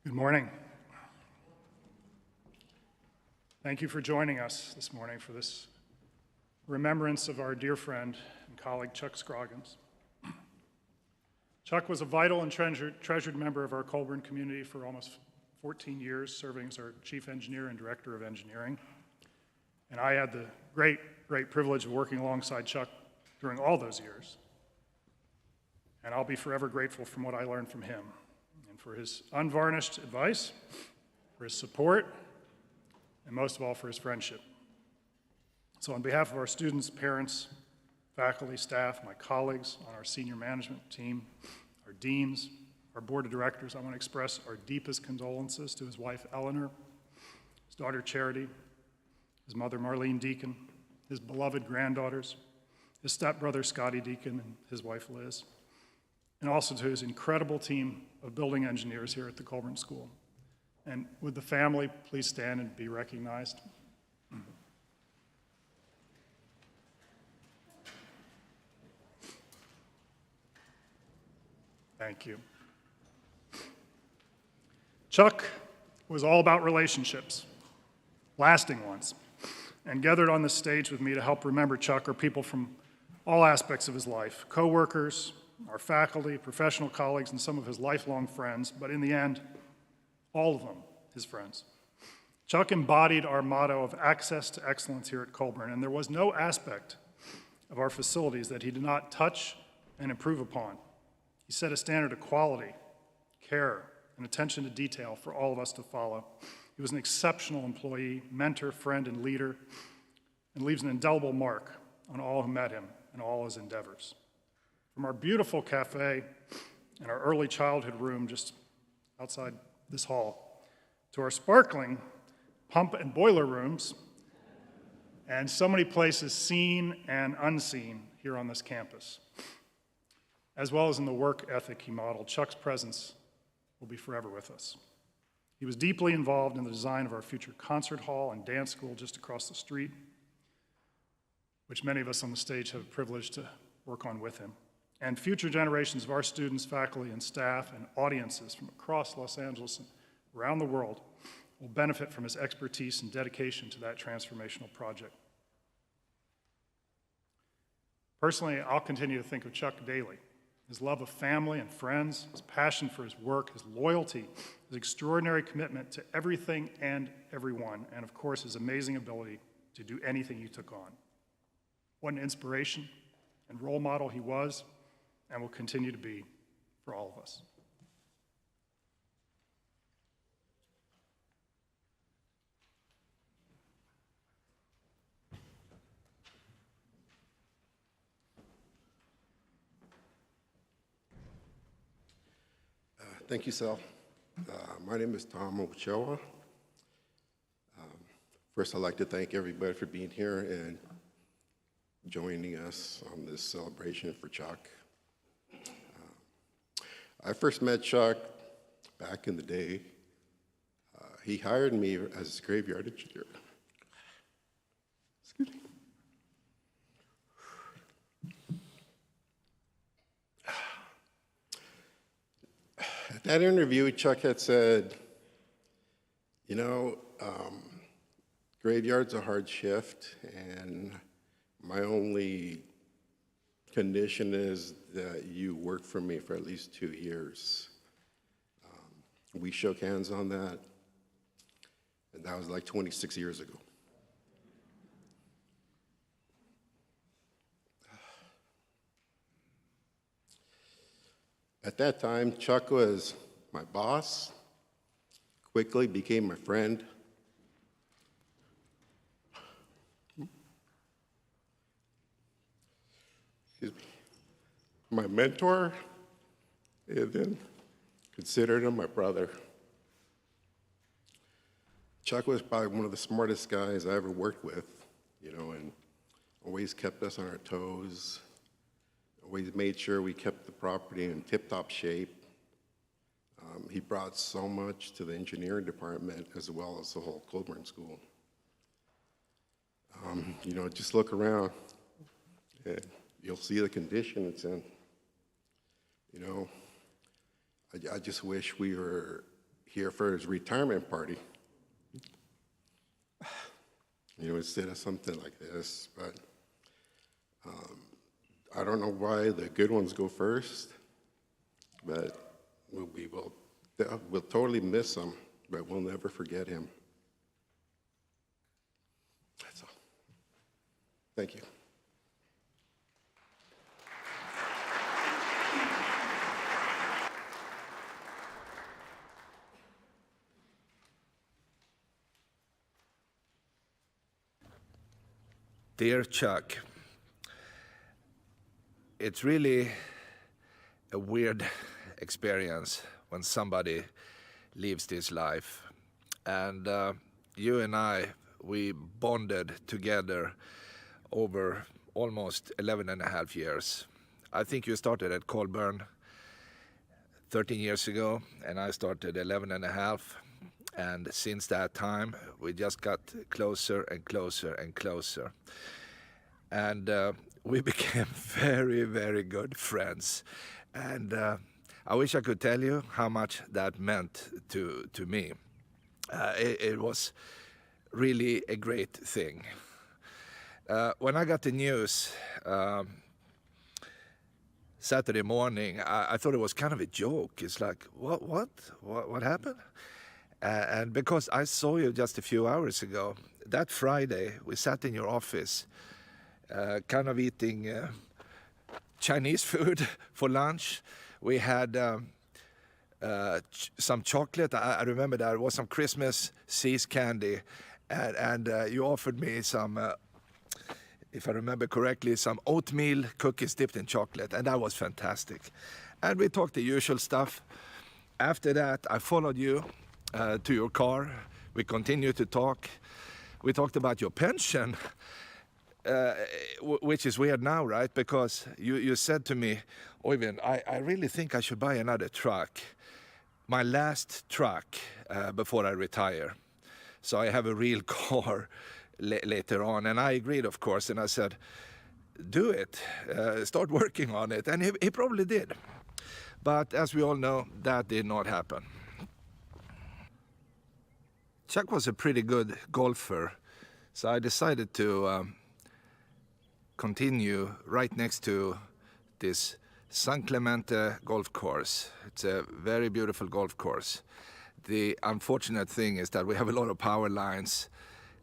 Good morning. Thank you for joining us this morning for this remembrance of our dear friend and colleague, Chuck Scroggins. Chuck was a vital and treasured member of our Colburn community for almost 14 years, serving as our chief engineer and director of engineering. And I had the great privilege of working alongside Chuck during all those years. And I'll be forever grateful for what I learned from him, and for his unvarnished advice, for his support, and most of all, for his friendship. So on behalf of our students, parents, faculty, staff, my colleagues on our senior management team, our deans, our board of directors, I want to express our deepest condolences to his wife, Eleanor, his daughter, Charity, his mother, Marlene Deacon, his beloved granddaughters, his stepbrother, Scotty Deacon, and his wife, Liz, and also to his incredible team of building engineers here at the Colburn School. And would the family please stand and be recognized? Thank you. Chuck was all about relationships, lasting ones, and gathered on this stage with me to help remember Chuck are people from all aspects of his life, co-workers, our faculty, professional colleagues, and some of his lifelong friends, but in the end, all of them his friends. Chuck embodied our motto of access to excellence here at Colburn, and there was no aspect of our facilities that he did not touch and improve upon. He set a standard of quality, care, and attention to detail for all of us to follow. He was an exceptional employee, mentor, friend, and leader, and leaves an indelible mark on all who met him and all his endeavors. From our beautiful cafe and our early childhood room just outside this hall, to our sparkling pump and boiler rooms, and so many places seen and unseen here on this campus, as well as in the work ethic he modeled, Chuck's presence will be forever with us. He was deeply involved in the design of our future concert hall and dance school just across the street, which many of us on the stage have the privilege to work on with him. And future generations of our students, faculty, and staff, and audiences from across Los Angeles and around the world will benefit from his expertise and dedication to that transformational project. Personally, I'll continue to think of Chuck daily. His love of family and friends, his passion for his work, his loyalty, his extraordinary commitment to everything and everyone, and of course, his amazing ability to do anything he took on. What an inspiration and role model he was and will continue to be for all of us. Thank you, Sal. My name is Tom Ochoa. First, I'd like to thank everybody for being here and joining us on this celebration for Chuck. I first met Chuck back in the day. He hired me as his graveyard engineer. Excuse me. At that interview, Chuck had said, you know, graveyard's a hard shift, and my only condition is that you work for me for at least 2 years. We shook hands on that, and that was like 26 years ago. At that time, Chuck was my boss, quickly became my friend. Excuse me. My mentor, and then considered him my brother. Chuck was probably one of the smartest guys I ever worked with, you know, and always kept us on our toes, always made sure we kept the property in tip-top shape. He brought so much to the engineering department as well as the whole Colburn School. You know, just look around and you'll see the condition it's in. You know, I just wish we were here for his retirement party. Instead of something like this, but I don't know why the good ones go first, but we'll totally miss him, but we'll never forget him. That's all. Thank you. Dear Chuck, it's really a weird experience when somebody leaves this life. And you and I, we bonded together over almost 11 and a half years. I think you started at Colburn 13 years ago, and I started 11 and a half. And since that time, we just got closer and closer and closer. And we became very, very good friends. And I wish I could tell you how much that meant to me. It was really a great thing. When I got the news Saturday morning, I thought it was kind of a joke. It's like, what happened? And because I saw you just a few hours ago, that Friday we sat in your office, kind of eating Chinese food for lunch. We had some chocolate. I remember there was some Christmas Seas candy, and you offered me some, if I remember correctly, some oatmeal cookies dipped in chocolate, and that was fantastic. And we talked the usual stuff. After that, I followed you to your car. We continued to talk. We talked about your pension, which is weird now, right? Because you said to me, Oyvind, I really think I should buy another truck, my last truck before I retire. So I have a real car later on. And I agreed, of course, and I said, do it, start working on it. And he probably did. But as we all know, that did not happen. Chuck was a pretty good golfer, so I decided to continue right next to this San Clemente golf course. It's a very beautiful golf course. The unfortunate thing is that we have a lot of power lines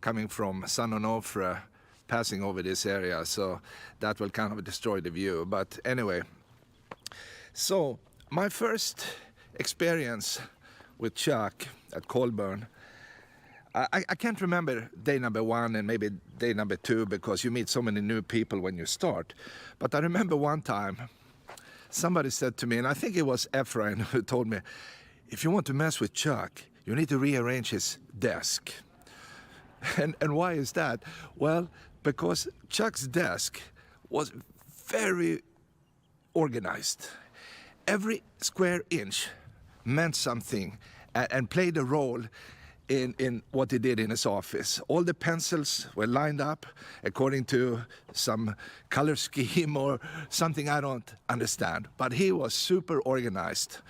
coming from San Onofre passing over this area, so that will kind of destroy the view. But anyway, so my first experience with Chuck at Colburn, I can't remember day number 1 and maybe day number 2 because you meet so many new people when you start. But I remember one time somebody said to me, and I think it was Ephraim who told me, if you want to mess with Chuck, you need to rearrange his desk. And why is that? Well, because Chuck's desk was very organized. Every square inch meant something and played a role in what he did in his office. All the pencils were lined up according to some color scheme or something I don't understand. But he was super organized.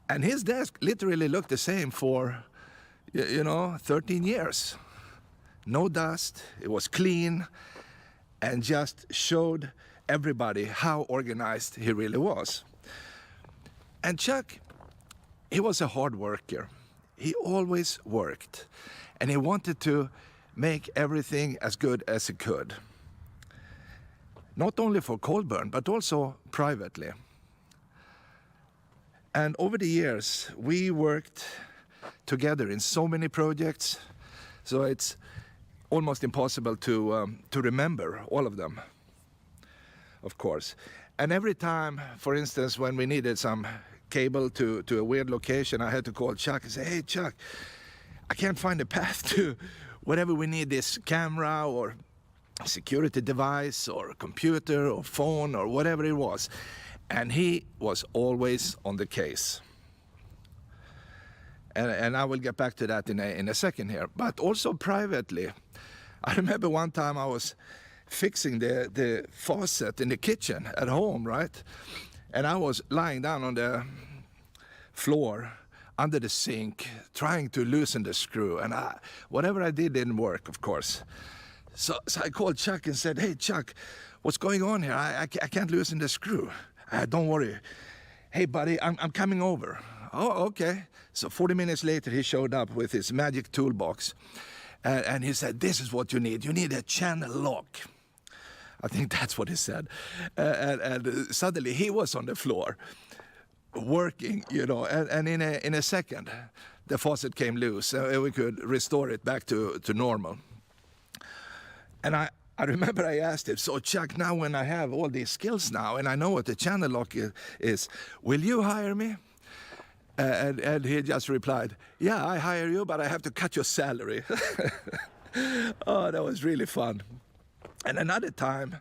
And his desk literally looked the same for, 13 years. No dust, it was clean, and just showed everybody how organized he really was. And Chuck, he was a hard worker. He always worked, and he wanted to make everything as good as he could. Not only for Colburn, but also privately. And over the years, we worked together in so many projects, so it's almost impossible to remember all of them, of course. And every time, for instance, when we needed some cable to a weird location, I had to call Chuck and say, hey, Chuck, I can't find a path to whatever we need, this camera or security device or computer or phone or whatever it was. And he was always on the case. And I will get back to that in a second here. But also privately, I remember one time I was fixing the faucet in the kitchen at home, right? And I was lying down on the floor under the sink, trying to loosen the screw. And whatever I did didn't work, of course. So I called Chuck and said, "Hey, Chuck, what's going on here? I can't loosen the screw." "Don't worry. Hey, buddy, I'm coming over." "Oh, okay." So 40 minutes later, he showed up with his magic toolbox. And he said, "This is what you need. You need a channel lock." I think that's what he said. And suddenly he was on the floor working, and in a second, the faucet came loose and we could restore it back to normal. And I remember I asked him, "So Chuck, now when I have all these skills now and I know what the channel lock is, will you hire me?" And he just replied, "Yeah, I hire you, but I have to cut your salary." Oh, that was really fun. And another time,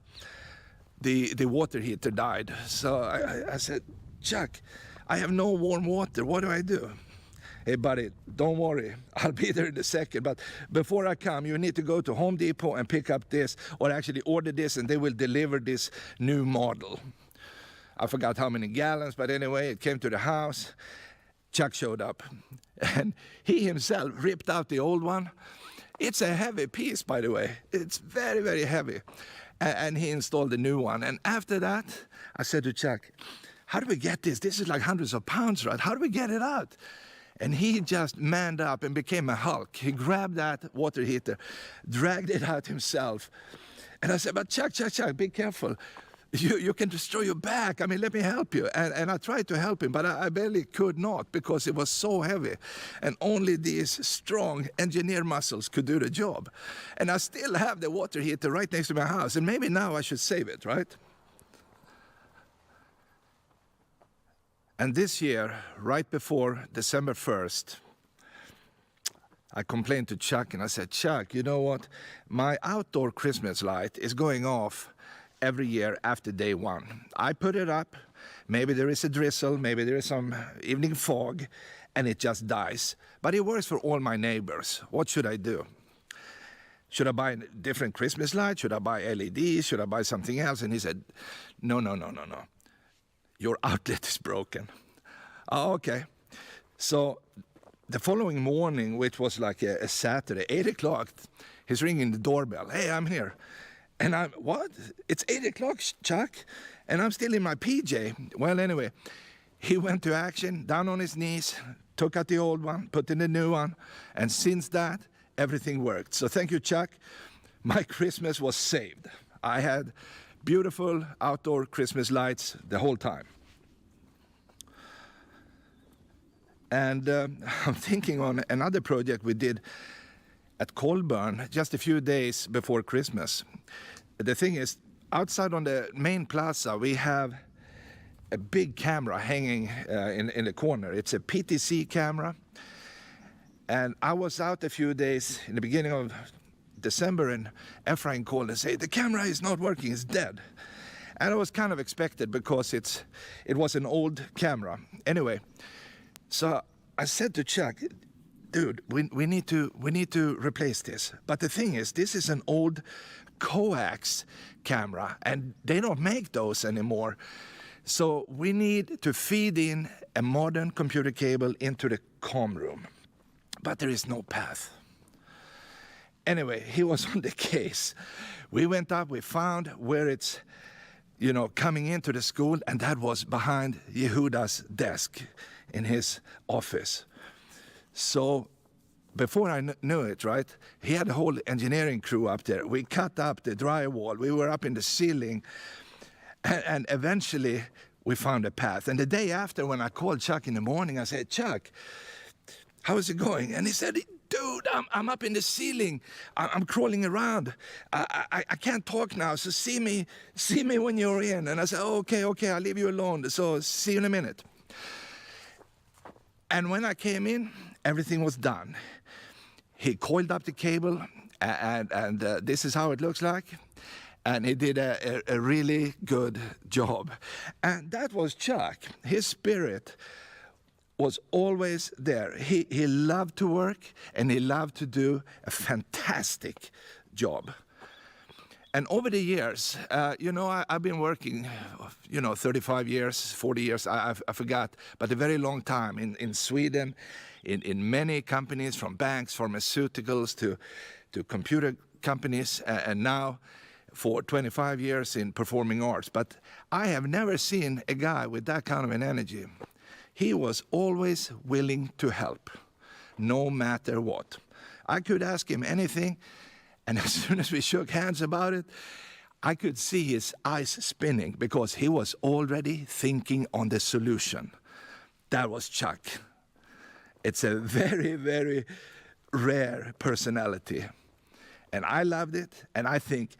the water heater died. So I said, "Chuck, I have no warm water. What do I do?" "Hey, buddy, don't worry. I'll be there in a second. But before I come, you need to go to Home Depot and pick up this, or actually order this, and they will deliver this new model." I forgot how many gallons, but anyway, it came to the house. Chuck showed up, and he himself ripped out the old one. It's a heavy piece, by the way. It's very, very heavy. And he installed the new one. And after that, I said to Chuck, "How do we get this? This is like hundreds of pounds, right? How do we get it out?" And he just manned up and became a Hulk. He grabbed that water heater, dragged it out himself. And I said, "But Chuck, be careful. You can destroy your back. I mean, let me help you." And I tried to help him, but I barely could not because it was so heavy. And only these strong engineer muscles could do the job. And I still have the water heater right next to my house. And maybe now I should save it, right? And this year, right before December 1st, I complained to Chuck and I said, "Chuck, you know what? My outdoor Christmas light is going off every year after day one. I put it up, maybe there is a drizzle, maybe there is some evening fog, and it just dies. But it works for all my neighbors. What should I do? Should I buy a different Christmas light? Should I buy LEDs? Should I buy something else?" And he said, No. Your outlet is broken." "Oh, okay." So the following morning, which was like a Saturday, 8 o'clock, he's ringing the doorbell. "Hey, I'm here." And I'm, "What? It's 8 o'clock, Chuck?" And I'm still in my PJ. Well, anyway, he went to action, down on his knees, took out the old one, put in the new one. And since that, everything worked. So thank you, Chuck. My Christmas was saved. I had beautiful outdoor Christmas lights the whole time. And I'm thinking on another project we did at Colburn just a few days before Christmas. The thing is, outside on the main plaza, we have a big camera hanging in the corner. It's a PTC camera. And I was out a few days in the beginning of December, and Ephraim called and said, "The camera is not working, it's dead." And it was kind of expected because it was an old camera. Anyway, so I said to Chuck, "Dude, we need to replace this." But the thing is, this is an old coax camera, and they don't make those anymore. So we need to feed in a modern computer cable into the comm room. But there is no path. Anyway, he was on the case. We went up, we found where it's, coming into the school, and that was behind Yehuda's desk in his office. So before I knew it, right, he had a whole engineering crew up there. We cut up the drywall, we were up in the ceiling, and eventually we found a path. And the day after, when I called Chuck in the morning, I said, "Chuck, how is it going?" And he said, "Dude, I'm up in the ceiling. I'm crawling around. I can't talk now, so see me when you're in." And I said, okay, I'll leave you alone. So see you in a minute. And when I came in, everything was done. He coiled up the cable, and this is how it looks like. And he did a really good job. And that was Chuck. His spirit was always there. He loved to work, and he loved to do a fantastic job. And over the years, I've been working, 35 years, 40 years, I forgot, but a very long time in Sweden, in many companies, from banks, pharmaceuticals to computer companies, and now for 25 years in performing arts. But I have never seen a guy with that kind of an energy. He was always willing to help, no matter what. I could ask him anything, and as soon as we shook hands about it, I could see his eyes spinning because he was already thinking on the solution. That was Chuck. It's a very, very rare personality. And I loved it, and I think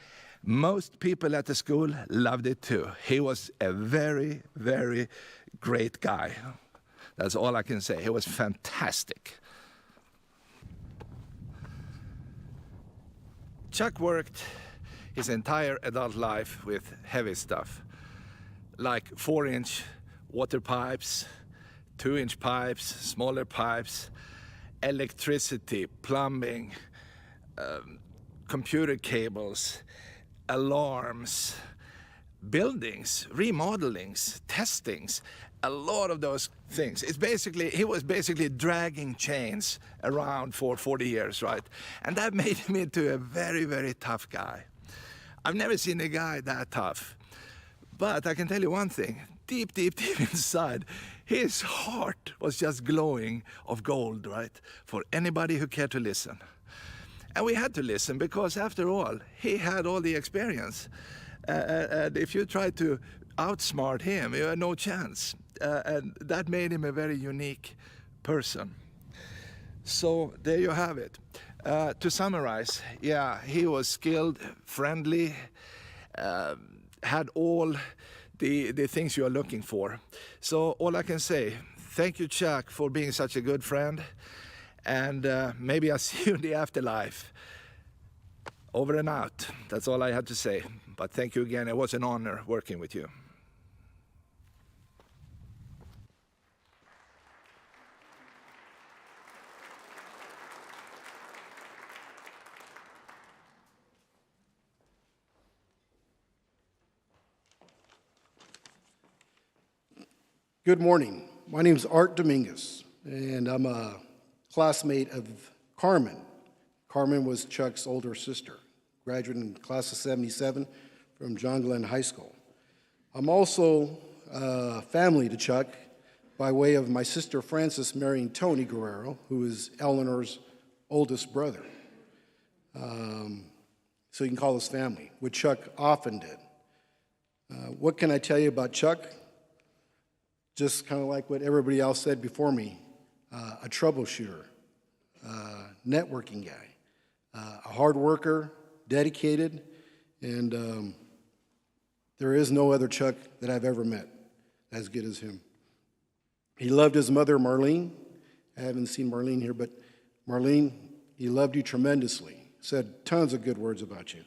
most people at the school loved it too. He was a very, very great guy. That's all I can say. He was fantastic. Chuck worked his entire adult life with heavy stuff, like 4-inch water pipes, 2-inch pipes, smaller pipes, electricity, plumbing, computer cables, alarms, buildings, remodelings, testings, a lot of those things. He was basically dragging chains around for 40 years, right? And that made him into a very, very tough guy. I've never seen a guy that tough. But I can tell you one thing, deep, deep, deep inside, his heart was just glowing of gold, right? For anybody who cared to listen. And we had to listen because, after all, he had all the experience. And if you tried to outsmart him, you had no chance. And that made him a very unique person. So there you have it. To summarize, yeah, he was skilled, friendly, had all the things you are looking for. So all I can say, thank you, Chuck, for being such a good friend. And maybe I'll see you in the afterlife. Over and out. That's all I had to say. But thank you again. It was an honor working with you. Good morning. My name is Art Dominguez, and I'm a classmate of Carmen. Carmen was Chuck's older sister, graduated in class of 77 from John Glenn High School. I'm also family to Chuck by way of my sister Frances marrying Tony Guerrero, who is Eleanor's oldest brother. So you can call us family, which Chuck often did. What can I tell you about Chuck? Just kind of like what everybody else said before me, a troubleshooter, networking guy, a hard worker, dedicated, and there is no other Chuck that I've ever met as good as him. He loved his mother, Marlene. I haven't seen Marlene here, but Marlene, he loved you tremendously, said tons of good words about you,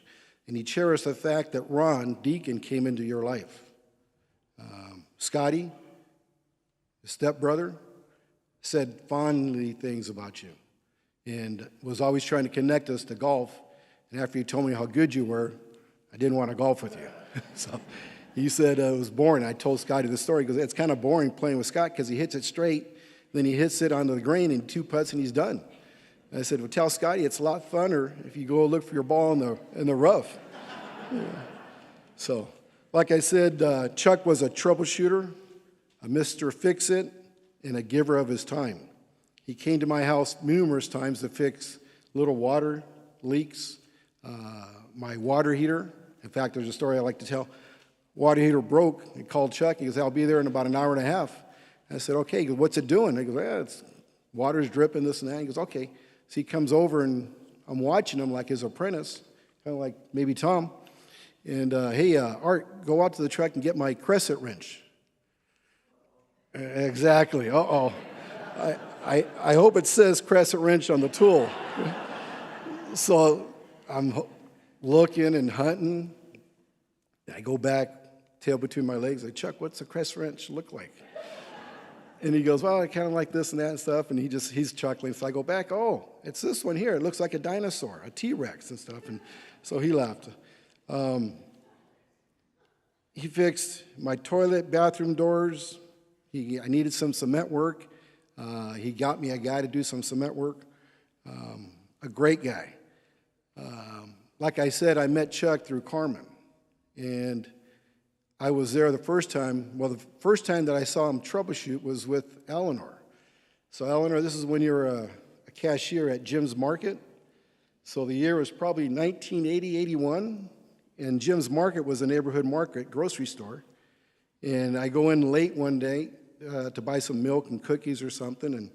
and he cherished the fact that Ron, Deacon, came into your life. Scotty, his stepbrother, said fondly things about you and was always trying to connect us to golf. And after you told me how good you were, I didn't want to golf with you. So he said it was boring. I told Scotty the story because it's kind of boring playing with Scott because he hits it straight, then he hits it onto the green in 2 putts and he's done. And I said, well, tell Scotty it's a lot funner if you go look for your ball in the rough. Yeah. So, like I said, Chuck was a troubleshooter, a Mr. Fix-It, and a giver of his time. He came to my house numerous times to fix little water leaks, my water heater. In fact, there's a story I like to tell. Water heater broke. He called Chuck. He goes, I'll be there in about an hour and a half. I said, okay. He goes, what's it doing? I go, it's water's dripping, this and that. He goes, okay. So he comes over, and I'm watching him like his apprentice, kind of like maybe Tom. And, hey, Art, go out to the truck and get my crescent wrench. Exactly. Uh-oh. I hope it says crescent wrench on the tool. So I'm looking and hunting. I go back, tail between my legs. I Chuck, what's a crescent wrench look like? And he goes, well, I kind of like this and that and stuff. And he's chuckling. So I go back, oh, it's this one here. It looks like a dinosaur, a T-Rex and stuff. And so he laughed. He fixed my toilet, bathroom doors. I needed some cement work. He got me a guy to do some cement work. A great guy. Like I said, I met Chuck through Carmen. And I was there the first time. Well, the first time that I saw him troubleshoot was with Eleanor. So Eleanor, this is when you were a cashier at Jim's Market. So the year was probably 1980, 81. And Jim's Market was a neighborhood market, grocery store. And I go in late one day to buy some milk and cookies or something, and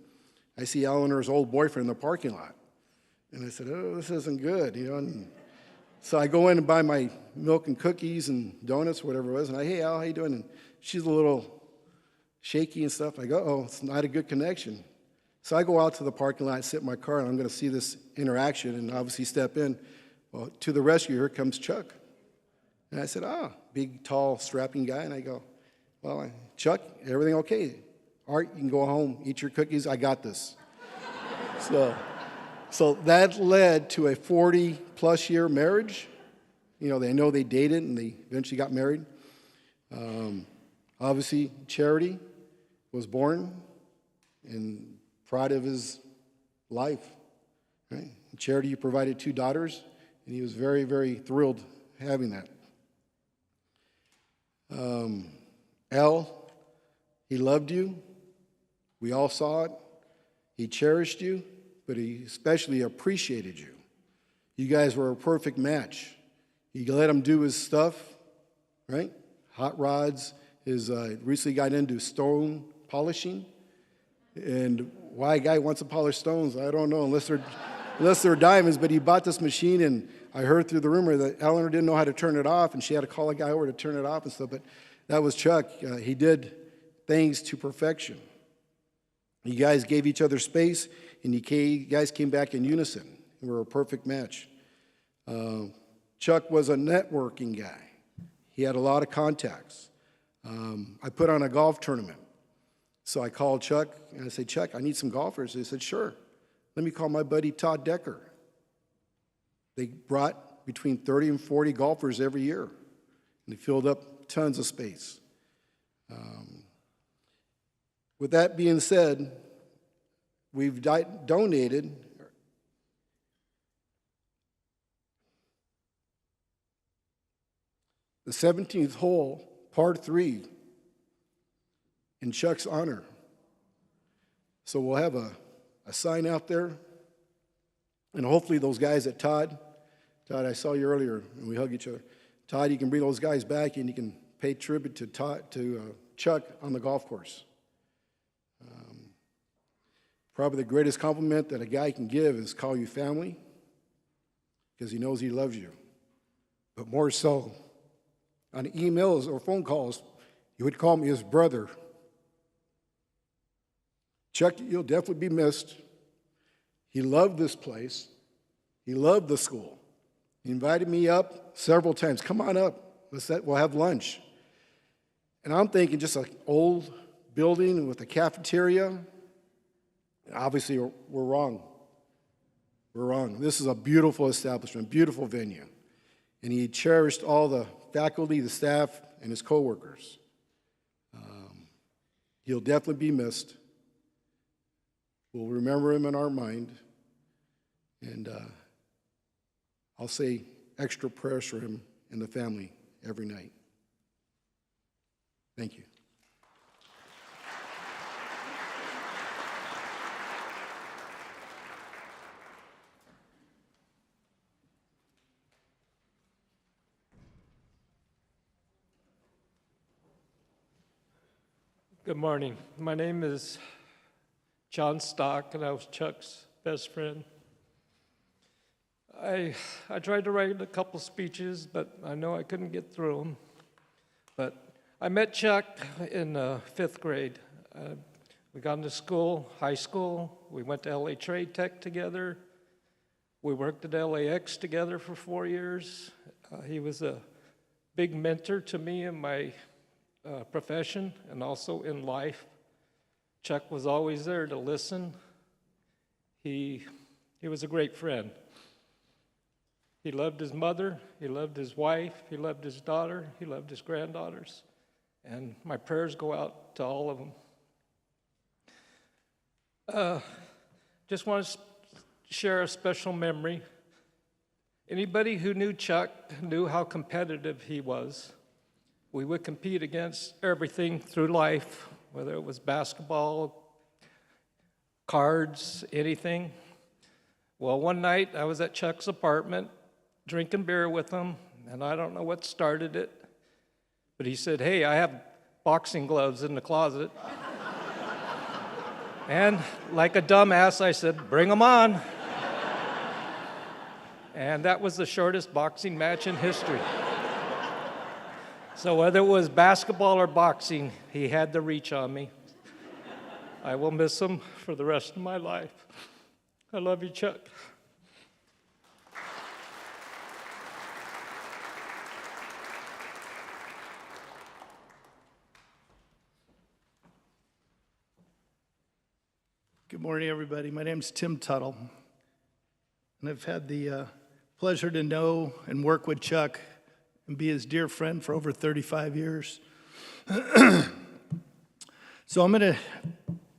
I see Eleanor's old boyfriend in the parking lot. And I said, oh, this isn't good, you know. And so I go in and buy my milk and cookies and donuts, whatever it was, and hey, Al, how you doing? And she's a little shaky and stuff. I go, oh, it's not a good connection. So I go out to the parking lot, sit in my car, and I'm going to see this interaction and obviously step in. Well, to the rescue, here comes Chuck. And I said, big, tall, strapping guy. And I go, well, Chuck, everything okay? Art, you can go home, eat your cookies. I got this. So that led to a 40-plus year marriage. You know, they know they dated and they eventually got married. Obviously, Charity was born and proud of his life. Right? Charity provided 2 daughters, and he was very, very thrilled having that. Al, he loved you. We all saw it. He cherished you, but he especially appreciated you. You guys were a perfect match. You let him do his stuff, right? Hot rods. Recently got into stone polishing. And why a guy wants to polish stones, I don't know, unless they're diamonds. But he bought this machine, and I heard through the rumor that Eleanor didn't know how to turn it off, and she had to call a guy over to turn it off and stuff. But that was Chuck. He did things to perfection. You guys gave each other space, and you guys came back in unison. And were a perfect match. Chuck was a networking guy. He had a lot of contacts. I put on a golf tournament. So I called Chuck, and I said, Chuck, I need some golfers. He said, sure. Let me call my buddy Todd Decker. They brought between 30 and 40 golfers every year, and they filled up tons of space. With that being said, we've donated the 17th hole, par 3, in Chuck's honor. So we'll have a sign out there, and hopefully those guys at Todd, I saw you earlier, and we hug each other. Todd, you can bring those guys back, and you can pay tribute to Chuck on the golf course. Probably the greatest compliment that a guy can give is call you family, because he knows he loves you. But more so, on emails or phone calls, he would call me his brother. Chuck, you'll definitely be missed. He loved this place. He loved the school. He invited me up several times. Come on up. We'll have lunch. And I'm thinking just an old building with a cafeteria. Obviously, we're wrong. We're wrong. This is a beautiful establishment, beautiful venue. And he cherished all the faculty, the staff, and his coworkers. He'll definitely be missed. We'll remember him in our mind. And I'll say extra prayers for him and the family every night. Thank you. Good morning. My name is John Stock, and I was Chuck's best friend. I tried to write a couple speeches, but I know I couldn't get through them. But I met Chuck in 5th grade. We got into school, high school. We went to LA Trade Tech together. We worked at LAX together for 4 years. He was a big mentor to me in my profession and also in life. Chuck was always there to listen. He was a great friend. He loved his mother, he loved his wife, he loved his daughter, he loved his granddaughters. And my prayers go out to all of them. Just want to share a special memory. Anybody who knew Chuck knew how competitive he was. We would compete against everything through life, whether it was basketball, cards, anything. Well, one night I was at Chuck's apartment drinking beer with him, and I don't know what started it, but he said, "Hey, I have boxing gloves in the closet." And like a dumbass, I said, "Bring them on." And that was the shortest boxing match in history. So whether it was basketball or boxing, he had the reach on me. I will miss him for the rest of my life. I love you, Chuck. Good morning, everybody. My name's Tim Tuttle, and I've had the pleasure to know and work with Chuck and be his dear friend for over 35 years. So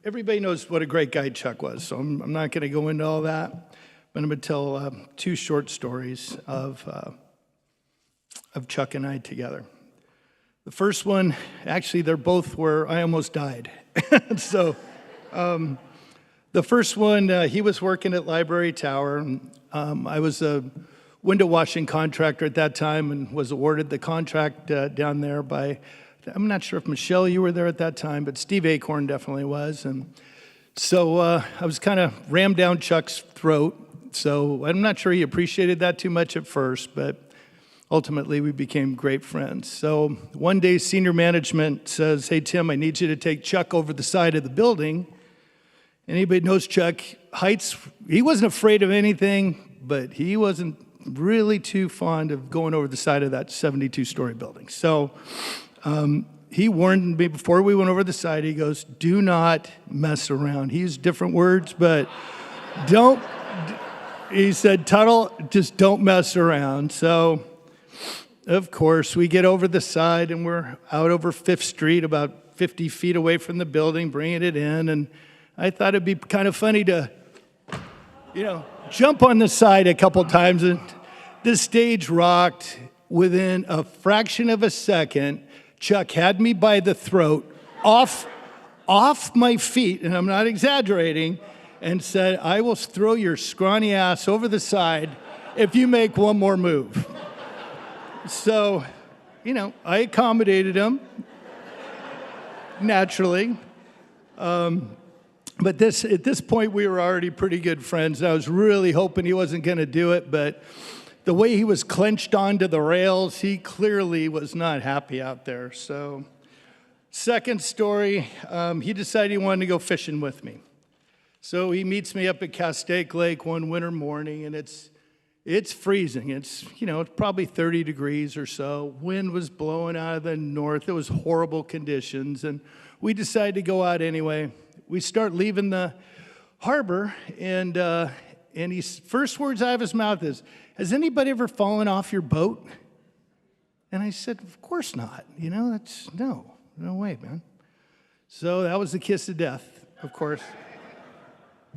everybody knows what a great guy Chuck was, so I'm not going to go into all that, but I'm going to tell two short stories of Chuck and I together. The first one, actually, they're both where I almost died. So the first one, he was working at Library Tower. I was a window washing contractor at that time and was awarded the contract down there by, I'm not sure if Michelle, you were there at that time, but Steve Acorn definitely was. And so I was kind of rammed down Chuck's throat. So I'm not sure he appreciated that too much at first, but ultimately we became great friends. So one day senior management says, "Hey, Tim, I need you to take Chuck over the side of the building." Anybody knows Chuck, heights, he wasn't afraid of anything, but he wasn't really too fond of going over the side of that 72-story building. So he warned me before we went over the side, he goes, "Do not mess around." He used different words, but he said, "Tuttle, just don't mess around." So, of course, we get over the side and we're out over 5th Street, about 50 feet away from the building, bringing it in. And I thought it'd be kind of funny to, jump on the side a couple times, and the stage rocked. Within a fraction of a second, Chuck had me by the throat, off my feet, and I'm not exaggerating, and said, "I will throw your scrawny ass over the side if you make one more move." So, I accommodated him, naturally. But at this point, we were already pretty good friends. I was really hoping he wasn't going to do it, but the way he was clenched onto the rails, he clearly was not happy out there. So, second story, he decided he wanted to go fishing with me. So he meets me up at Castaic Lake one winter morning, and it's freezing. It's probably 30 degrees or so. Wind was blowing out of the north. It was horrible conditions, and we decided to go out anyway. We start leaving the harbor, and his first words out of his mouth is, "Has anybody ever fallen off your boat?" And I said, "Of course not. That's no way, man." So that was the kiss of death, of course.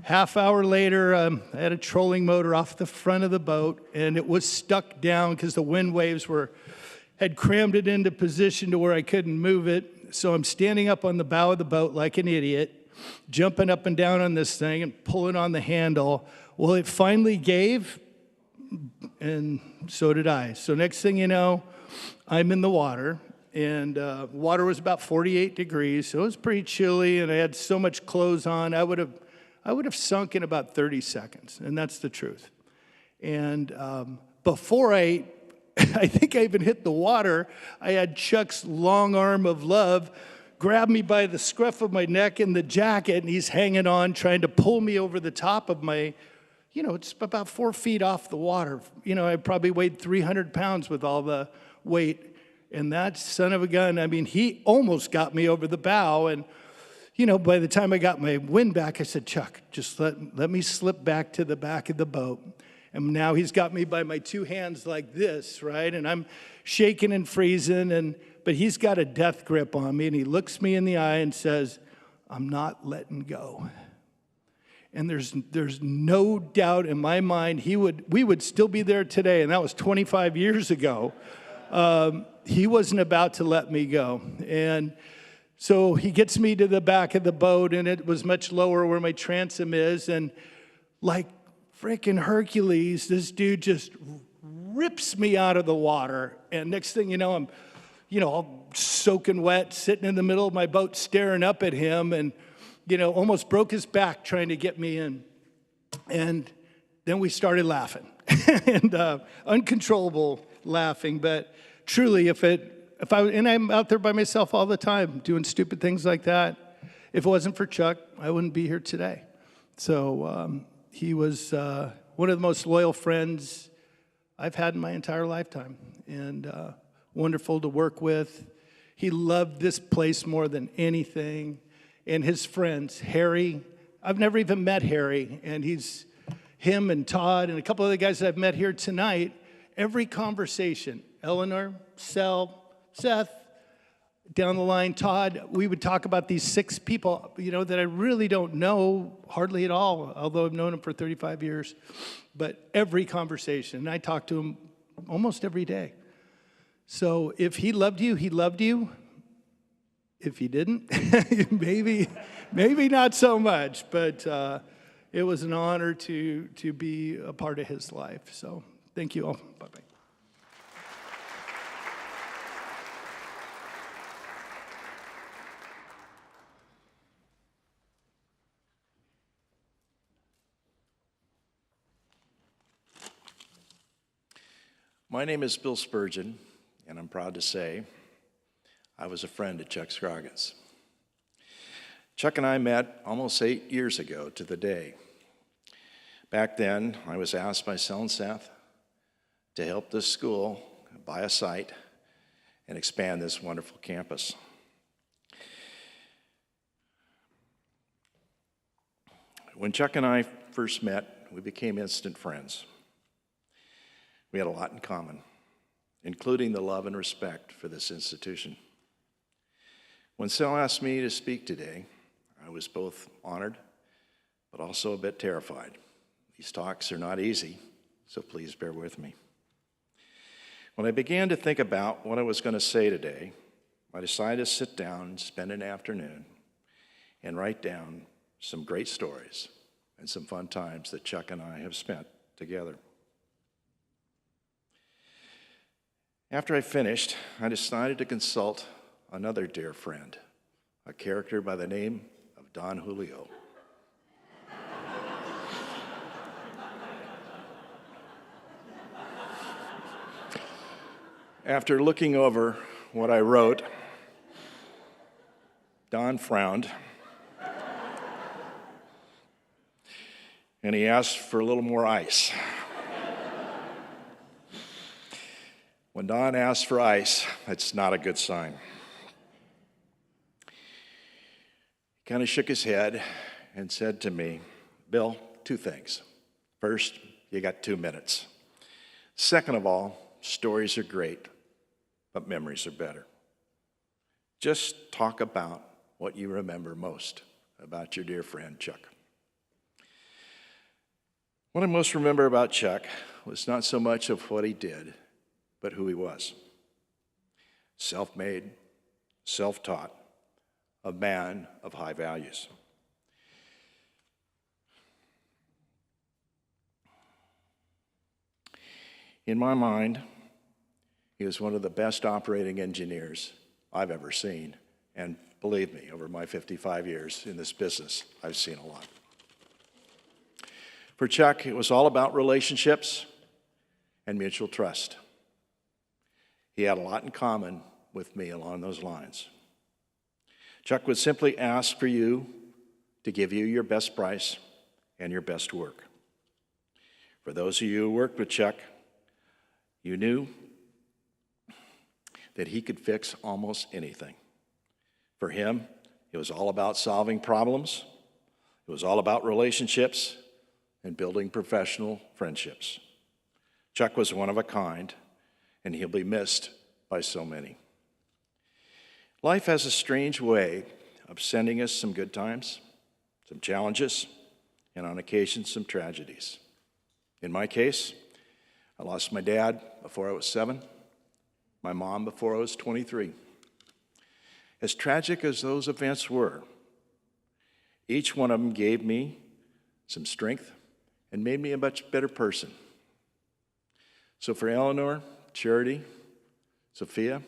Half hour later, I had a trolling motor off the front of the boat, and it was stuck down because the wind waves had crammed it into position to where I couldn't move it. So I'm standing up on the bow of the boat like an idiot, jumping up and down on this thing and pulling on the handle. Well, it finally gave, and so did I. So next thing you know, I'm in the water, and water was about 48 degrees, so it was pretty chilly, and I had so much clothes on, I would have sunk in about 30 seconds, and that's the truth. And before I think I even hit the water, I had Chuck's long arm of love grab me by the scruff of my neck in the jacket, and he's hanging on, trying to pull me over the top of my, it's about 4 feet off the water. I probably weighed 300 pounds with all the weight. And that son of a gun, he almost got me over the bow. And, by the time I got my wind back, I said, "Chuck, just let me slip back to the back of the boat." And now he's got me by my two hands like this, right? And I'm shaking and freezing, but he's got a death grip on me, and he looks me in the eye and says, I'm not letting go. And there's no doubt in my mind we would still be there today, and that was 25 years ago. He wasn't about to let me go. And so he gets me to the back of the boat, and it was much lower where my transom is, and like freaking Hercules, this dude just rips me out of the water. And next thing you know, I'm, all soaking wet, sitting in the middle of my boat, staring up at him, and, almost broke his back trying to get me in. And then we started laughing, and uncontrollable laughing. But truly, and I'm out there by myself all the time doing stupid things like that. If it wasn't for Chuck, I wouldn't be here today. So he was one of the most loyal friends I've had in my entire lifetime, and wonderful to work with. He loved this place more than anything. And his friends, Harry, I've never even met Harry, and him and Todd and a couple other guys that I've met here tonight, every conversation, Eleanor, Seth, down the line, Todd, we would talk about these 6 people, that I really don't know hardly at all, although I've known them for 35 years. But every conversation, and I talk to him almost every day. So if he loved you, he loved you. If he didn't, maybe not so much. But it was an honor to be a part of his life. So thank you all. Bye-bye. My name is Bill Spurgeon, and I'm proud to say I was a friend of Chuck Scroggins. Chuck and I met almost 8 years ago to the day. Back then, I was asked by Sel Seth to help this school buy a site and expand this wonderful campus. When Chuck and I first met, we became instant friends. We had a lot in common, including the love and respect for this institution. When Sal asked me to speak today, I was both honored, but also a bit terrified. These talks are not easy, so please bear with me. When I began to think about what I was going to say today, I decided to sit down and spend an afternoon and write down some great stories and some fun times that Chuck and I have spent together. After I finished, I decided to consult another dear friend, a character by the name of Don Julio. After looking over what I wrote, Don frowned, and he asked for a little more ice. When Don asks for ice, it's not a good sign. He kind of shook his head and said to me, Bill, 2 things. First, you got 2 minutes. Second of all, stories are great, but memories are better. Just talk about what you remember most about your dear friend, Chuck. What I most remember about Chuck was not so much of what he did, but who he was. Self-made, self-taught, a man of high values. In my mind, he was one of the best operating engineers I've ever seen. And believe me, over my 55 years in this business, I've seen a lot. For Chuck, it was all about relationships and mutual trust. He had a lot in common with me along those lines. Chuck would simply ask for you to give you your best price and your best work. For those of you who worked with Chuck, you knew that he could fix almost anything. For him, it was all about solving problems. It was all about relationships and building professional friendships. Chuck was one of a kind, and he'll be missed by so many. Life has a strange way of sending us some good times, some challenges, and on occasion, some tragedies. In my case, I lost my dad before I was 7, my mom before I was 23. As tragic as those events were, each one of them gave me some strength and made me a much better person. So for Eleanor, Charity, Sophia,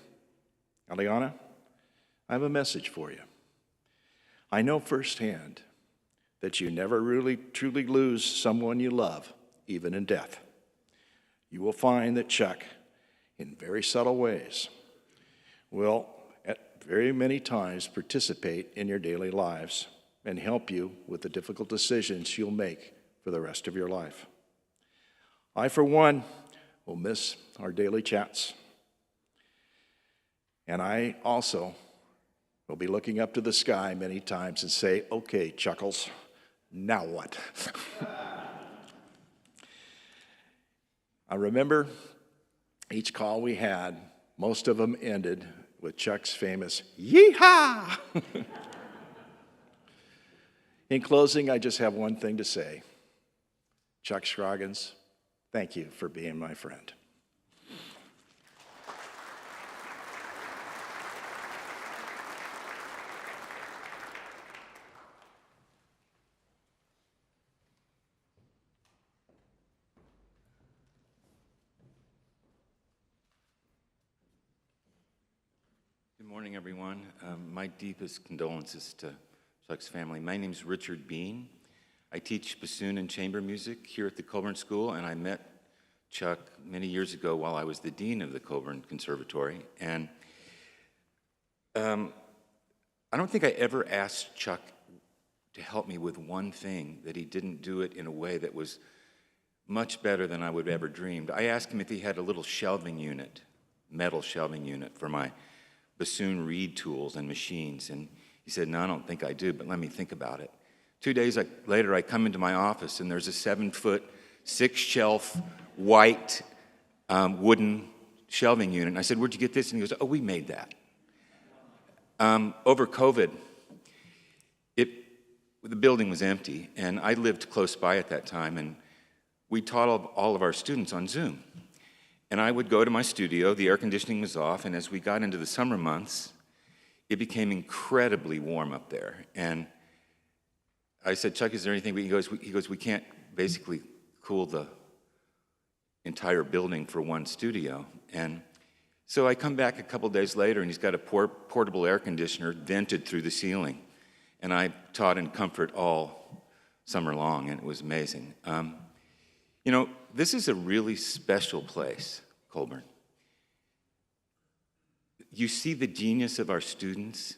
Aliana, I have a message for you. I know firsthand that you never really truly lose someone you love, even in death. You will find that Chuck, in very subtle ways, will at very many times participate in your daily lives and help you with the difficult decisions you'll make for the rest of your life. I, for one, will miss our daily chats. And I also will be looking up to the sky many times and say, okay, Chuckles, now what? I remember each call we had, most of them ended with Chuck's famous, yee-haw! In closing, I just have one thing to say. Chuck Scroggins, thank you for being my friend. Good morning, everyone. My deepest condolences to Chuck's family. My name's Richard Bean. I teach bassoon and chamber music here at the Colburn School, and I met Chuck many years ago while I was the dean of the Colburn Conservatory. And I don't think I ever asked Chuck to help me with one thing that he didn't do it in a way that was much better than I would have ever dreamed. I asked him if he had a little shelving unit, metal shelving unit for my bassoon reed tools and machines, and he said, no, I don't think I do, but let me think about it. 2 days later, I come into my office, and there's a 7-foot, 6-shelf, white wooden shelving unit. And I said, where'd you get this? And he goes, oh, we made that. Over COVID, the building was empty, and I lived close by at that time, and we taught all of our students on Zoom. And I would go to my studio, the air conditioning was off, and as we got into the summer months, it became incredibly warm up there. And I said, Chuck, is there anything? He goes, we can't basically cool the entire building for one studio. And so I come back a couple days later, and he's got a portable air conditioner vented through the ceiling. And I taught in comfort all summer long, and it was amazing. You know, this is a really special place, Colburn. You see the genius of our students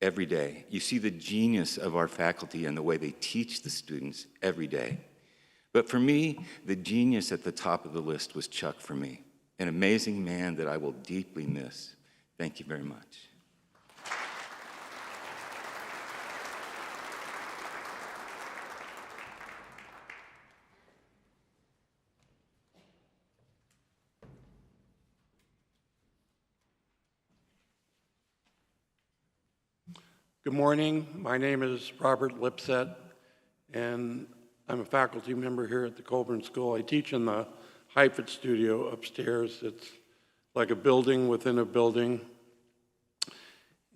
every day. You see the genius of our faculty and the way they teach the students every day. But for me, the genius at the top of the list was Chuck for me, an amazing man that I will deeply miss. Thank you very much. Good morning. My name is Robert Lipset, and I'm a faculty member here at the Colburn School. I teach in the Hyphen studio upstairs. It's like a building within a building.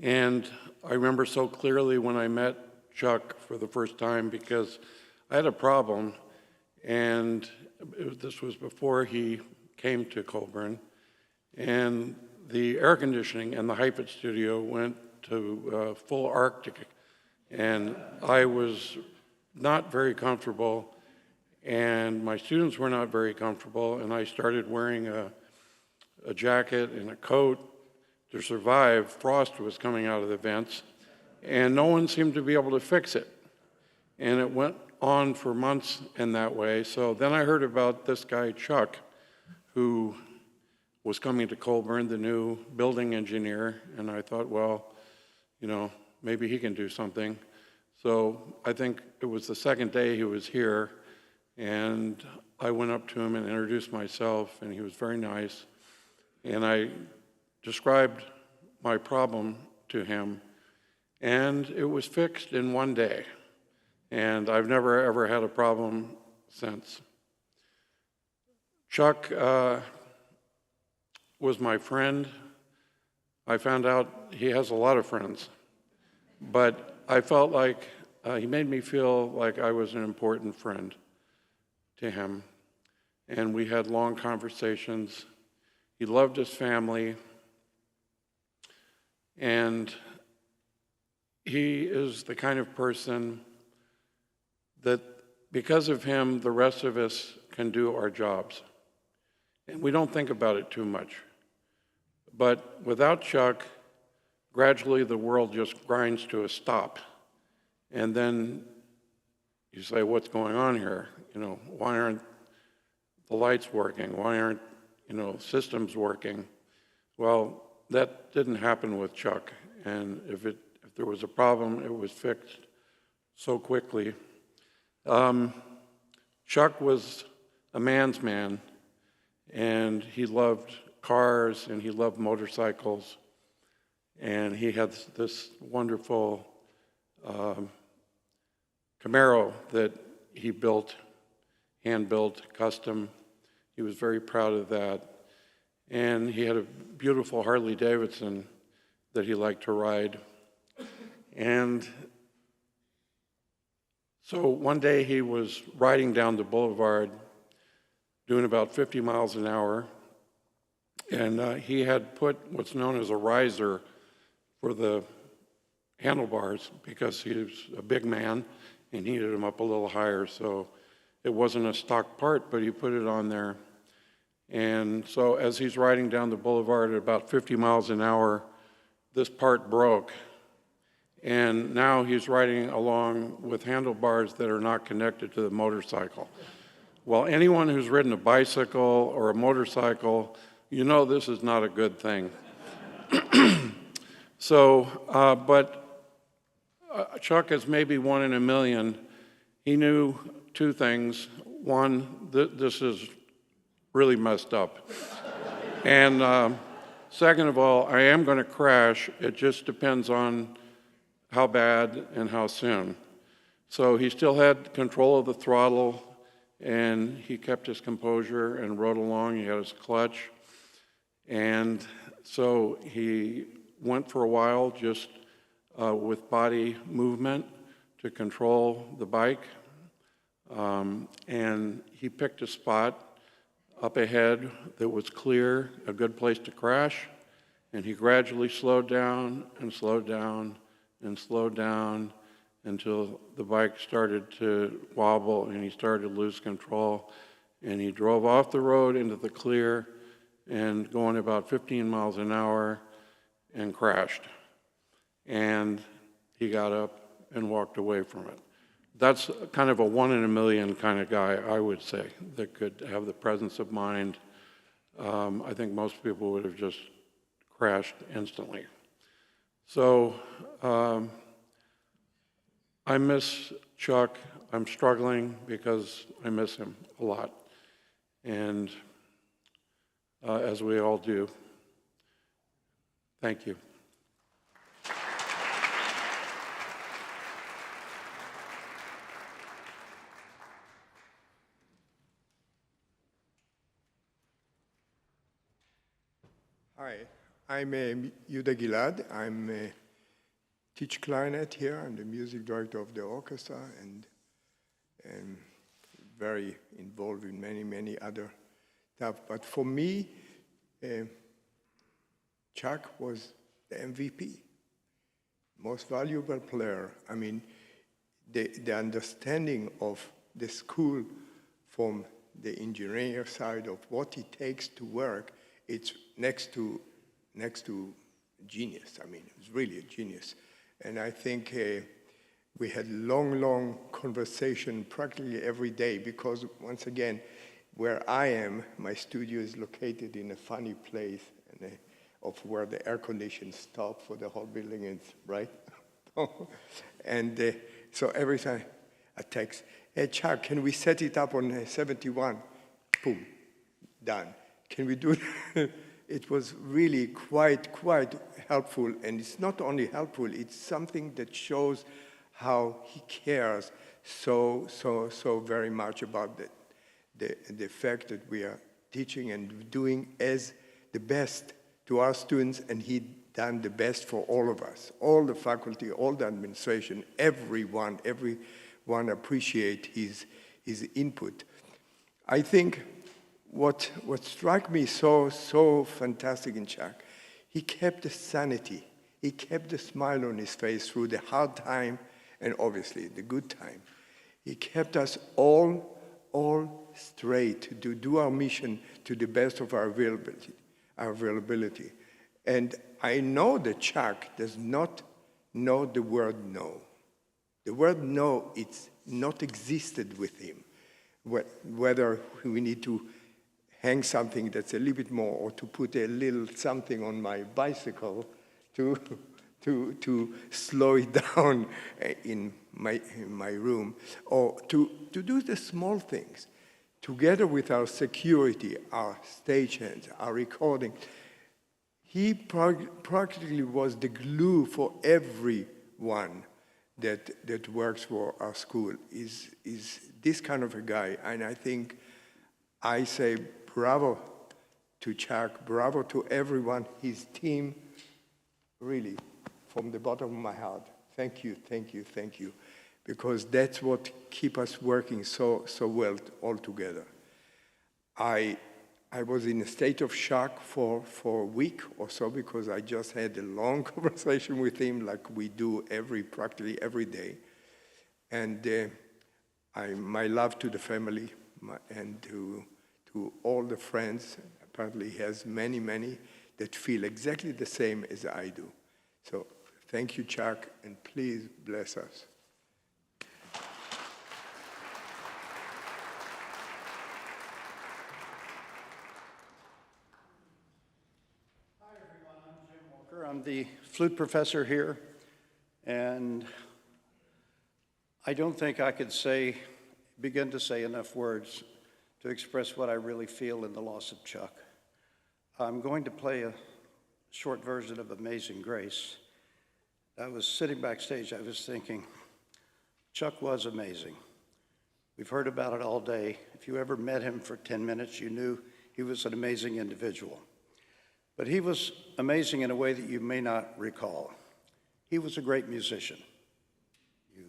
And I remember so clearly when I met Chuck for the first time because I had a problem, and this was before he came to Colburn, and the air conditioning in the Hyphen studio went to full Arctic, and I was not very comfortable, and my students were not very comfortable, and I started wearing a jacket and a coat to survive. Frost was coming out of the vents, and no one seemed to be able to fix it, and it went on for months in that way. So then I heard about this guy, Chuck, who was coming to Colburn, the new building engineer, and I thought, well, you know, maybe he can do something. So I think it was the second day he was here, And I went up to him and introduced myself, and he was very nice. And I described my problem to him, and it was fixed in one day. And I've never, ever had a problem since. Chuck was my friend. I found out he has a lot of friends, but I felt like he made me feel like I was an important friend to him. And we had long conversations. He loved his family. And he is the kind of person that because of him, the rest of us can do our jobs. And we don't think about it too much. But without Chuck, gradually the world just grinds to a stop. And then you say, what's going on here? You know, why aren't the lights working? Why aren't, systems working? Well, that didn't happen with Chuck. And if there was a problem, it was fixed so quickly. Chuck was a man's man, and he loved cars, and he loved motorcycles, and he had this wonderful Camaro that he built, hand-built, custom. He was very proud of that. And he had a beautiful Harley Davidson that he liked to ride. And so one day he was riding down the boulevard doing about 50 miles an hour, and he had put what's known as a riser for the handlebars because he was a big man and needed them up a little higher, so it wasn't a stock part, but he put it on there. And so as he's riding down the boulevard at about 50 miles an hour, this part broke. And now he's riding along with handlebars that are not connected to the motorcycle. Well, anyone who's ridden a bicycle or a motorcycle, you know this is not a good thing. But Chuck is maybe one in a million. He knew two things. One, this is really messed up. And second of all, I am going to crash. It just depends on how bad and how soon. So he still had control of the throttle, and he kept his composure and rode along. He had his clutch. And so he went for a while just with body movement to control the bike. And he picked a spot up ahead that was clear, a good place to crash, and he gradually slowed down and slowed down and slowed down until the bike started to wobble and he started to lose control, and he drove off the road into the clear and going about 15 miles an hour and crashed. And he got up and walked away from it. That's kind of a one in a million kind of guy, I would say, that could have the presence of mind. I think most people would have just crashed instantly. So I miss Chuck. I'm struggling because I miss him a lot. And as we all do. Thank you. Hi, I'm Yuda Gilad. I'm teach clarinet here. I'm the music director of the orchestra and very involved in many other stuff. But for me, Chuck was the MVP, most valuable player. I mean, the understanding of the school from the engineer side of what it takes to work, it's next to genius. I mean, it's really a genius. And I think we had long conversation practically every day because, once again, where I am, my studio is located in a funny place of where the air conditioning stopped for the whole building, right? And so every time, a text. Hey, Chuck, can we set it up on 71? Boom, done. Can we do it? It was really quite helpful. And it's not only helpful, it's something that shows how he cares so very much about the fact that we are teaching and doing as the best to our students, and he done the best for all of us, all the faculty, all the administration, everyone appreciate his input. I think what struck me so fantastic in Chuck, he kept the sanity, he kept the smile on his face through the hard time and obviously the good time. He kept us all straight to do our mission to the best of our availability. And I know that Chuck does not know the word no. The word no, it's not existed with him. Whether we need to hang something that's a little bit more, or to put a little something on my bicycle to slow it down in my room, or to do the small things. Together with our security, our stagehands, our recording, he practically was the glue for everyone that works for our school, is this kind of a guy. And I think I say bravo to Chuck, bravo to everyone, his team, really, from the bottom of my heart. Thank you, because that's what keeps us working so well all together. I was in a state of shock for a week or so, because I just had a long conversation with him like we do practically every day. And my love to the family and to all the friends. Apparently he has many that feel exactly the same as I do. So thank you, Chuck, and please bless us. I'm the flute professor here, and I don't think I could begin to say enough words to express what I really feel in the loss of Chuck. I'm going to play a short version of Amazing Grace. I was sitting backstage, I was thinking, Chuck was amazing. We've heard about it all day. If you ever met him for 10 minutes, you knew he was an amazing individual. But he was amazing in a way that you may not recall. He was a great musician. You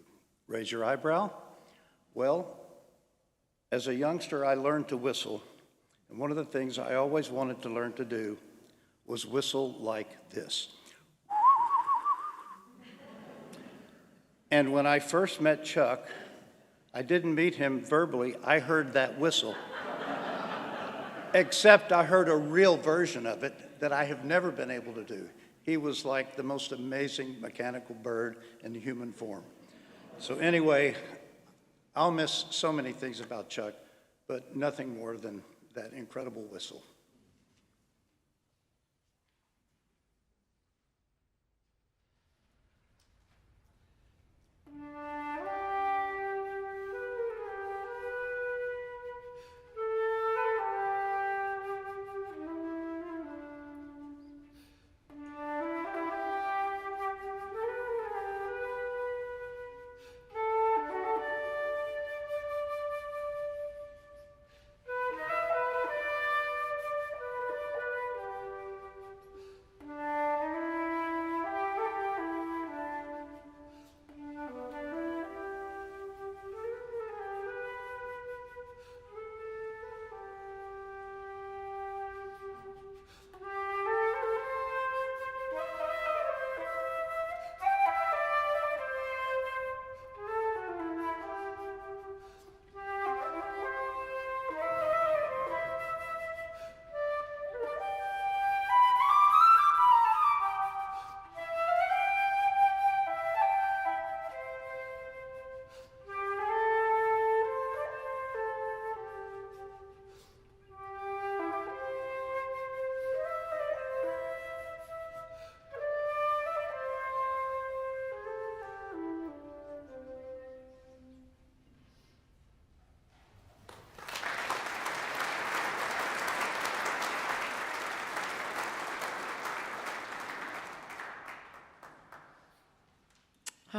raise your eyebrow? Well, as a youngster, I learned to whistle. And one of the things I always wanted to learn to do was whistle like this. And when I first met Chuck, I didn't meet him verbally, I heard that whistle. Except I heard a real version of it that I have never been able to do. He was like the most amazing mechanical bird in human form. So anyway, I'll miss so many things about Chuck, but nothing more than that incredible whistle.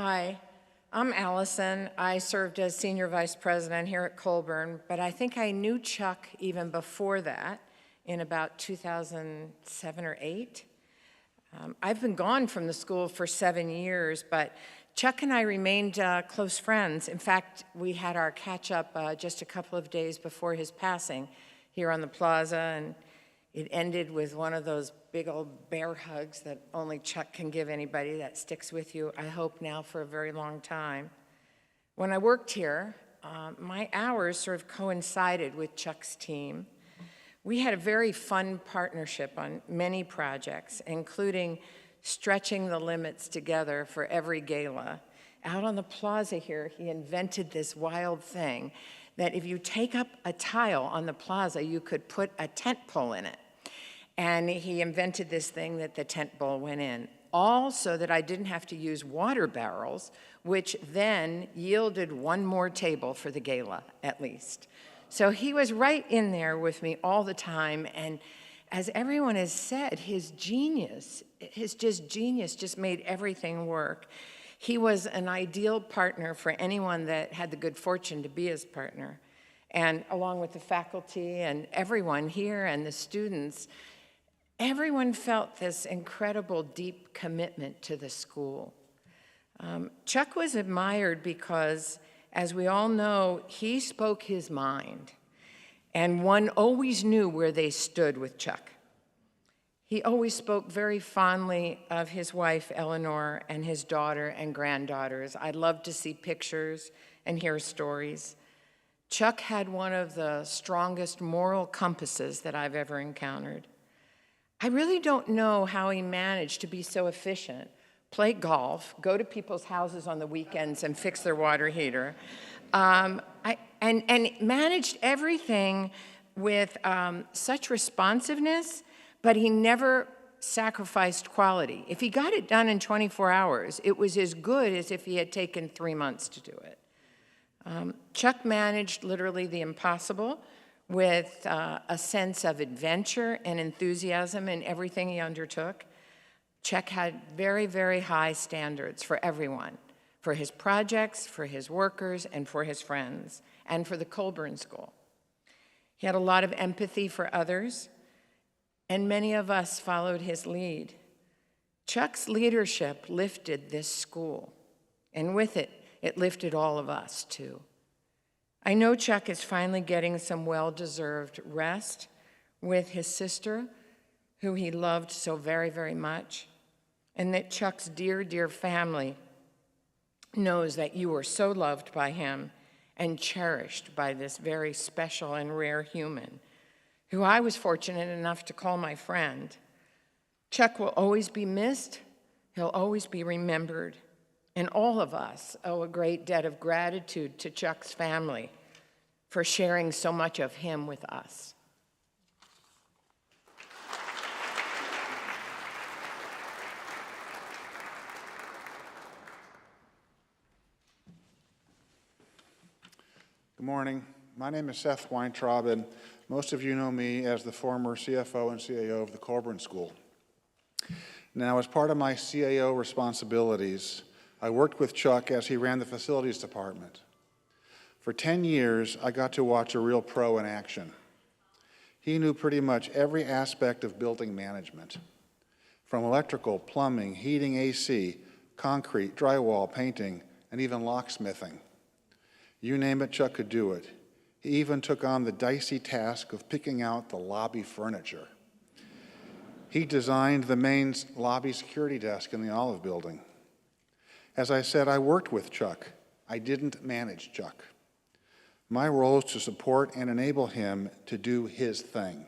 Hi, I'm Allison. I served as senior vice president here at Colburn, but I think I knew Chuck even before that in about 2007 or 8. I've been gone from the school for 7 years, but Chuck and I remained close friends. In fact, we had our catch-up just a couple of days before his passing here on the Plaza, and it ended with one of those big old bear hugs that only Chuck can give anybody that sticks with you, I hope now for a very long time. When I worked here, my hours sort of coincided with Chuck's team. We had a very fun partnership on many projects, including stretching the limits together for every gala. Out on the Plaza here, he invented this wild thing that if you take up a tile on the Plaza, you could put a tent pole in it. And he invented this thing that the tent pole went in, all so that I didn't have to use water barrels, which then yielded one more table for the gala, at least. So he was right in there with me all the time, and as everyone has said, his genius just made everything work. He was an ideal partner for anyone that had the good fortune to be his partner. And along with the faculty and everyone here and the students, everyone felt this incredible deep commitment to the school. Chuck was admired because, as we all know, he spoke his mind, and one always knew where they stood with Chuck. He always spoke very fondly of his wife, Eleanor, and his daughter and granddaughters. I loved to see pictures and hear stories. Chuck had one of the strongest moral compasses that I've ever encountered. I really don't know how he managed to be so efficient, play golf, go to people's houses on the weekends and fix their water heater, and managed everything with such responsiveness, but he never sacrificed quality. If he got it done in 24 hours, it was as good as if he had taken 3 months to do it. Chuck managed literally the impossible with a sense of adventure and enthusiasm in everything he undertook. Chuck had very, very high standards for everyone, for his projects, for his workers, and for his friends, and for the Colburn School. He had a lot of empathy for others, and many of us followed his lead. Chuck's leadership lifted this school, and with it, it lifted all of us too. I know Chuck is finally getting some well-deserved rest with his sister, who he loved so very, very much, and that Chuck's dear, dear family knows that you are so loved by him and cherished by this very special and rare human, who I was fortunate enough to call my friend. Chuck will always be missed, he'll always be remembered, and all of us owe a great debt of gratitude to Chuck's family for sharing so much of him with us. Good morning. My name is Seth Weintraub, and most of you know me as the former CFO and CAO of the Colburn School. Now, as part of my CAO responsibilities, I worked with Chuck as he ran the facilities department. For 10 years, I got to watch a real pro in action. He knew pretty much every aspect of building management, from electrical, plumbing, heating, AC, concrete, drywall, painting, and even locksmithing. You name it, Chuck could do it. He even took on the dicey task of picking out the lobby furniture. He designed the main lobby security desk in the Olive Building. As I said, I worked with Chuck. I didn't manage Chuck. My role is to support and enable him to do his thing.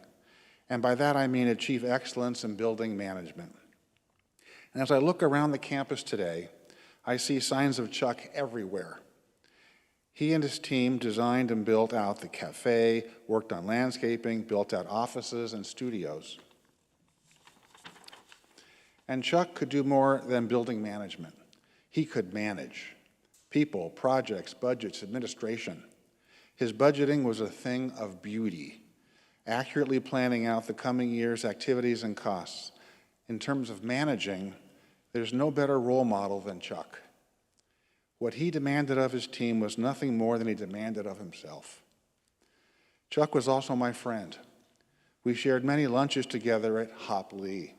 And by that I mean achieve excellence in building management. And as I look around the campus today, I see signs of Chuck everywhere. He and his team designed and built out the cafe, worked on landscaping, built out offices and studios. And Chuck could do more than building management. He could manage people, projects, budgets, administration. His budgeting was a thing of beauty, accurately planning out the coming year's activities and costs. In terms of managing, there's no better role model than Chuck. What he demanded of his team was nothing more than he demanded of himself. Chuck was also my friend. We shared many lunches together at Hop Lee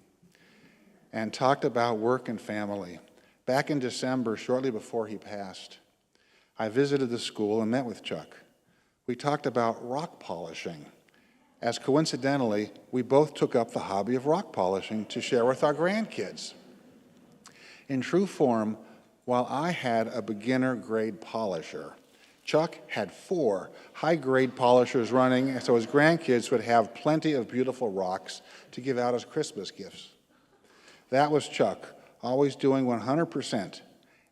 and talked about work and family. Back in December, shortly before he passed, I visited the school and met with Chuck. We talked about rock polishing, as coincidentally, we both took up the hobby of rock polishing to share with our grandkids. In true form, while I had a beginner grade polisher, Chuck had 4 high-grade polishers running so his grandkids would have plenty of beautiful rocks to give out as Christmas gifts. That was Chuck, always doing 100%,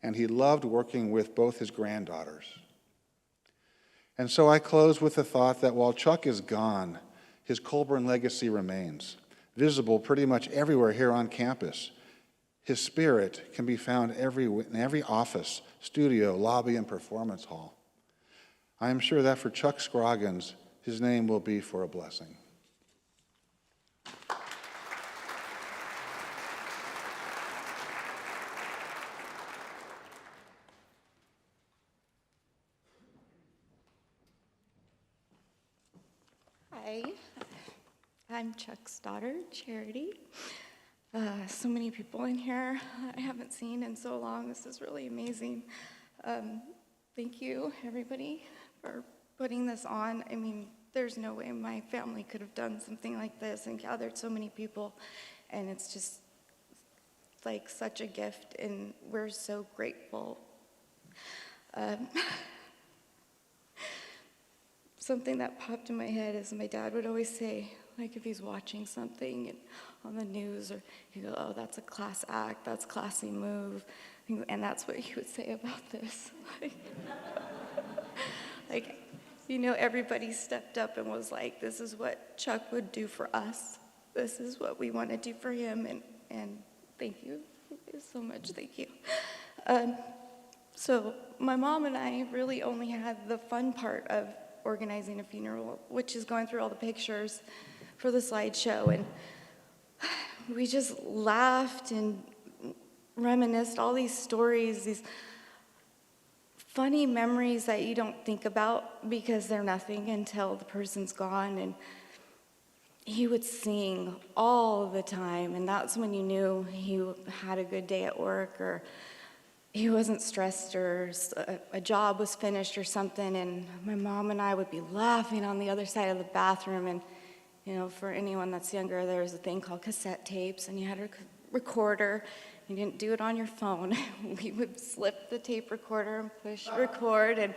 and he loved working with both his granddaughters. And so I close with the thought that while Chuck is gone, his Colburn legacy remains, visible pretty much everywhere here on campus. His spirit can be found in every office, studio, lobby, and performance hall. I am sure that for Chuck Scroggins, his name will be for a blessing. Hi, I'm Chuck's daughter, Charity. So many people in here I haven't seen in so long. This is really amazing. Thank you, everybody, for putting this on. I mean, there's no way my family could have done something like this and gathered so many people, and it's just like such a gift, and we're so grateful. Something that popped in my head is my dad would always say, like if he's watching something on the news, or he'd go, oh, that's a class act, that's a classy move, and that's what he would say about this. Like, you know, everybody stepped up and was like, this is what Chuck would do for us. This is what we want to do for him, and thank you so much, thank you. So my mom and I really only had the fun part of organizing a funeral, which is going through all the pictures for the slideshow, and we just laughed and reminisced all these stories, these funny memories that you don't think about because they're nothing until the person's gone. And he would sing all the time, and that's when you knew he had a good day at work, or he wasn't stressed, or a job was finished or something. And my mom and I would be laughing on the other side of the bathroom. And you know, for anyone that's younger, there was a thing called cassette tapes, and you had a recorder. You didn't do it on your phone. We would slip the tape recorder and push record and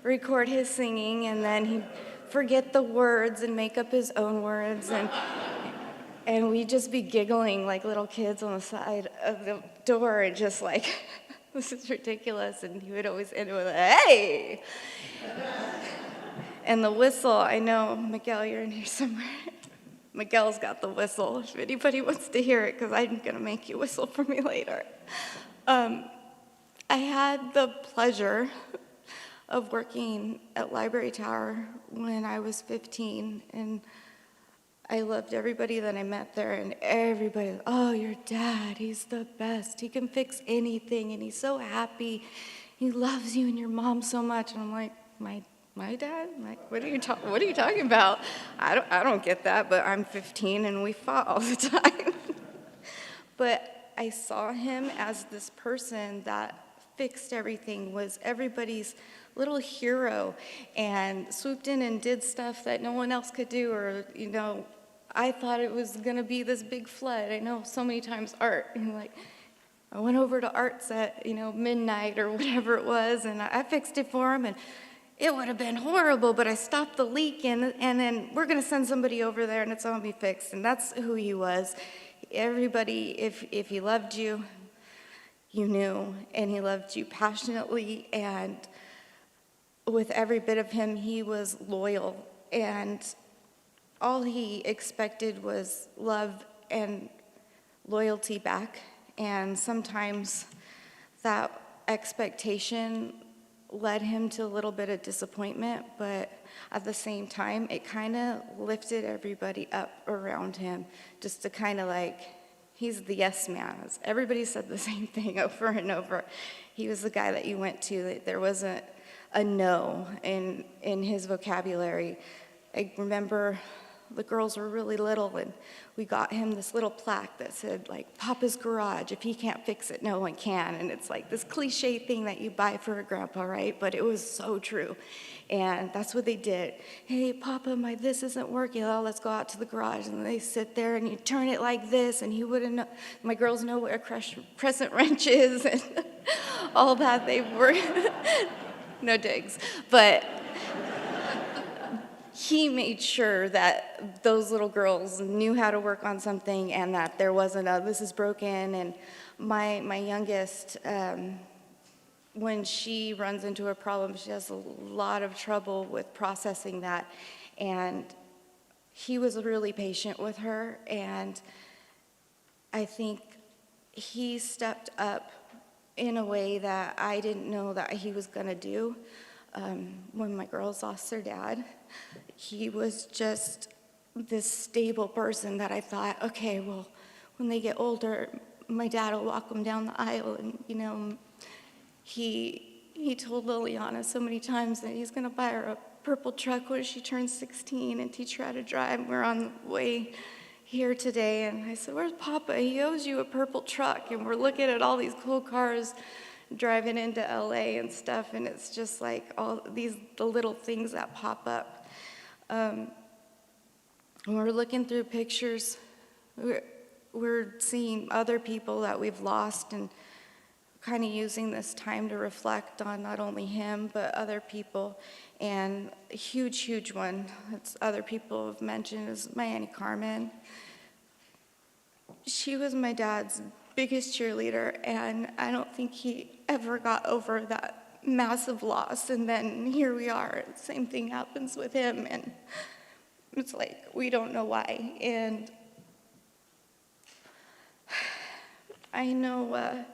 record his singing, and then he'd forget the words and make up his own words, and we'd just be giggling like little kids on the side of the door, and just like, this is ridiculous. And he would always end it with, hey! And the whistle, I know, Miguel, you're in here somewhere. Miguel's got the whistle, if anybody wants to hear it, because I'm going to make you whistle for me later. I had the pleasure of working at Library Tower when I was 15, and I loved everybody that I met there, and everybody, oh, your dad, he's the best. He can fix anything, and he's so happy. He loves you and your mom so much. And I'm like, my dad? Like, what are you talking about? I don't get that, but I'm 15 and we fought all the time. But I saw him as this person that fixed everything, was everybody's little hero, and swooped in and did stuff that no one else could do. Or, you know, I thought it was gonna be this big flood. I know so many times art, and like, I went over to Arts at, you know, midnight or whatever it was, and I fixed it for him, and it would have been horrible, but I stopped the leak, and then we're going to send somebody over there, and it's all going to be fixed. And that's who he was. Everybody, if he loved you, you knew, and he loved you passionately, and with every bit of him, he was loyal, and all he expected was love and loyalty back. And sometimes that expectation led him to a little bit of disappointment, but at the same time, it kind of lifted everybody up around him, just to kind of like, He's the yes man. Everybody said the same thing over and over. He was the guy that you went to. There wasn't a no in his vocabulary. I remember the girls were really little, and we got him this little plaque that said, like, Papa's garage. If he can't fix it, no one can. And it's like this cliche thing that you buy for a grandpa, right? But it was so true. And that's what they did. Hey, Papa, my this isn't working. Oh, let's go out to the garage. And they sit there, and you turn it like this, and he wouldn't know. My girls know what a crescent wrench is, and all that. They were, no digs. But he made sure that those little girls knew how to work on something and that there wasn't a, this is broken. And my youngest, when she runs into a problem, she has a lot of trouble with processing that. And he was really patient with her. And I think he stepped up in a way that I didn't know that he was going to do. When my girls lost their dad, he was just this stable person that I thought, okay, well, when they get older, my dad will walk them down the aisle. And, you know, he told Liliana so many times that he's going to buy her a purple truck when she turns 16 and teach her how to drive. We're on the way here today, and I said, where's Papa? He owes you a purple truck. And we're looking at all these cool cars driving into LA and stuff, and it's just like all these the little things that pop up. When we're looking through pictures, we're seeing other people that we've lost and kind of using this time to reflect on not only him but other people. And a huge one that other people have mentioned is my Auntie Carmen. She was my dad's biggest cheerleader, and I don't think he ever got over that massive loss. And then here we are, the same thing happens with him, and it's like we don't know why. And I know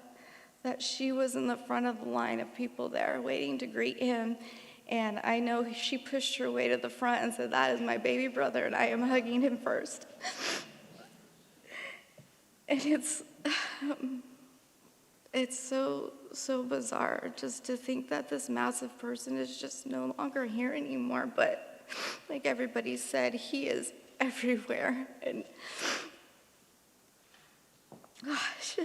that she was in the front of the line of people there waiting to greet him, and I know she pushed her way to the front and said, that is my baby brother, and I am hugging him first. And it's so bizarre just to think that this massive person is just no longer here anymore. But like everybody said, he is everywhere. And gosh,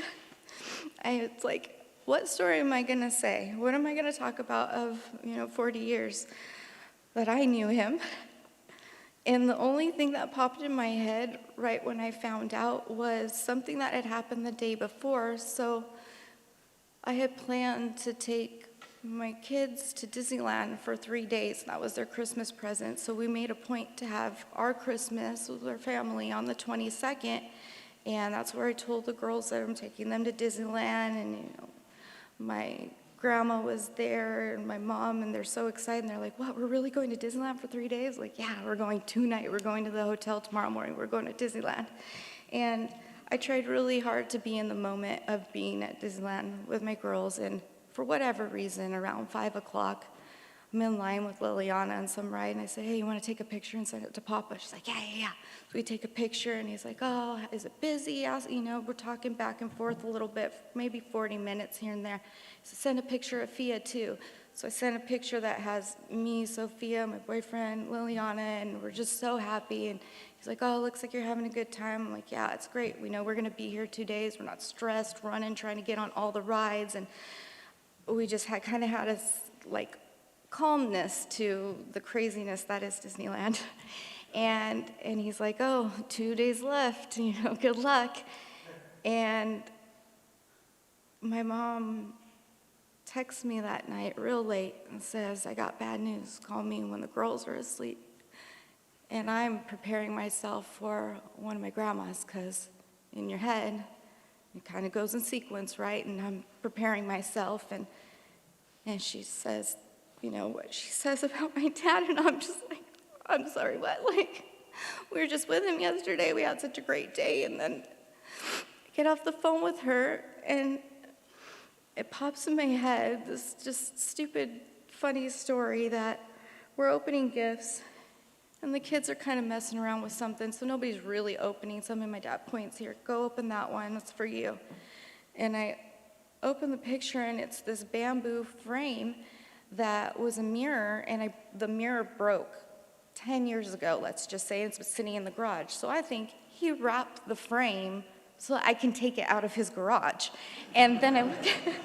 it's like, what story am I gonna say? What am I gonna talk about of 40 years that I knew him? And the only thing that popped in my head right when I found out was something that had happened the day before. So I had planned to take my kids to Disneyland for 3 days. That was their Christmas present. So we made a point to have our Christmas with our family on the 22nd. And that's where I told the girls that I'm taking them to Disneyland. And my grandma was there and my mom, and they're so excited, and they're like, what, we're really going to Disneyland for 3 days? Like, yeah, we're going tonight. We're going to the hotel tomorrow morning. We're going to Disneyland. And I tried really hard to be in the moment of being at Disneyland with my girls, and for whatever reason, around 5 o'clock, I'm in line with Liliana on some ride, and I say, hey, you want to take a picture and send it to Papa? She's like, yeah. So we take a picture, and he's like, oh, is it busy? We're talking back and forth a little bit, maybe 40 minutes here and there. So send a picture of Fia, too. So I sent a picture that has me, Sophia, my boyfriend, Liliana, and we're just so happy. And he's like, oh, looks like you're having a good time. I'm like, yeah, it's great. We know we're going to be here 2 days. We're not stressed, running, trying to get on all the rides. And we just had a, calmness to the craziness that is Disneyland. And he's like, oh, 2 days left, good luck. And my mom texts me that night real late and says, I got bad news, call me when the girls are asleep. And I'm preparing myself for one of my grandmas, because in your head, it kind of goes in sequence, right? And I'm preparing myself, and she says, what she says about my dad, and I'm just like, I'm sorry, what? We were just with him yesterday. We had such a great day, and then I get off the phone with her, and it pops in my head, this just stupid, funny story that we're opening gifts, And the kids are kind of messing around with something, so nobody's really opening something. My dad points, here, go open that one, that's for you. And I open the picture, and it's this bamboo frame that was a mirror, and the mirror broke 10 years ago, let's just say, and it's sitting in the garage. So I think he wrapped the frame so I can take it out of his garage. And then I look at it,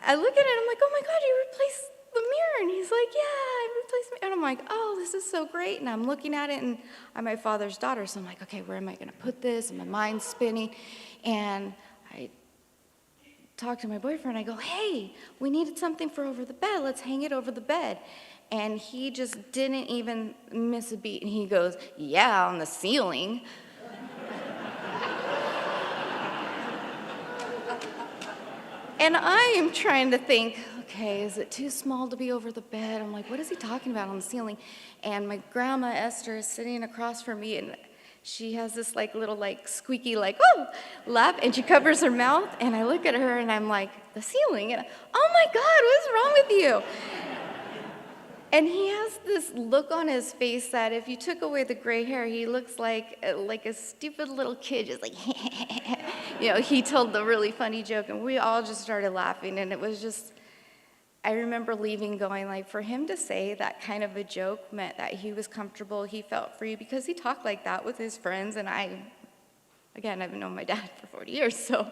I'm like, oh my God, you replaced the mirror. And he's like, yeah, I replaced it. And I'm like, oh, this is so great. And I'm looking at it, and I'm my father's daughter, so I'm like, okay, where am I gonna put this? And my mind's spinning. And I talked to my boyfriend, I go, hey, we needed something for over the bed, let's hang it over the bed. And he just didn't even miss a beat, and he goes, yeah, on the ceiling. And I am trying to think, okay, is it too small to be over the bed? I'm like, what is he talking about on the ceiling? And my grandma Esther is sitting across from me, and she has this little squeaky oh laugh, and she covers her mouth, and I look at her and I'm like, the ceiling, and oh my God, what's wrong with you? And he has this look on his face that if you took away the gray hair, he looks like a stupid little kid, just like, he told the really funny joke, and we all just started laughing, and it was just, I remember leaving going, for him to say that kind of a joke meant that he was comfortable, he felt free, because he talked like that with his friends, and I've known my dad for 40 years, so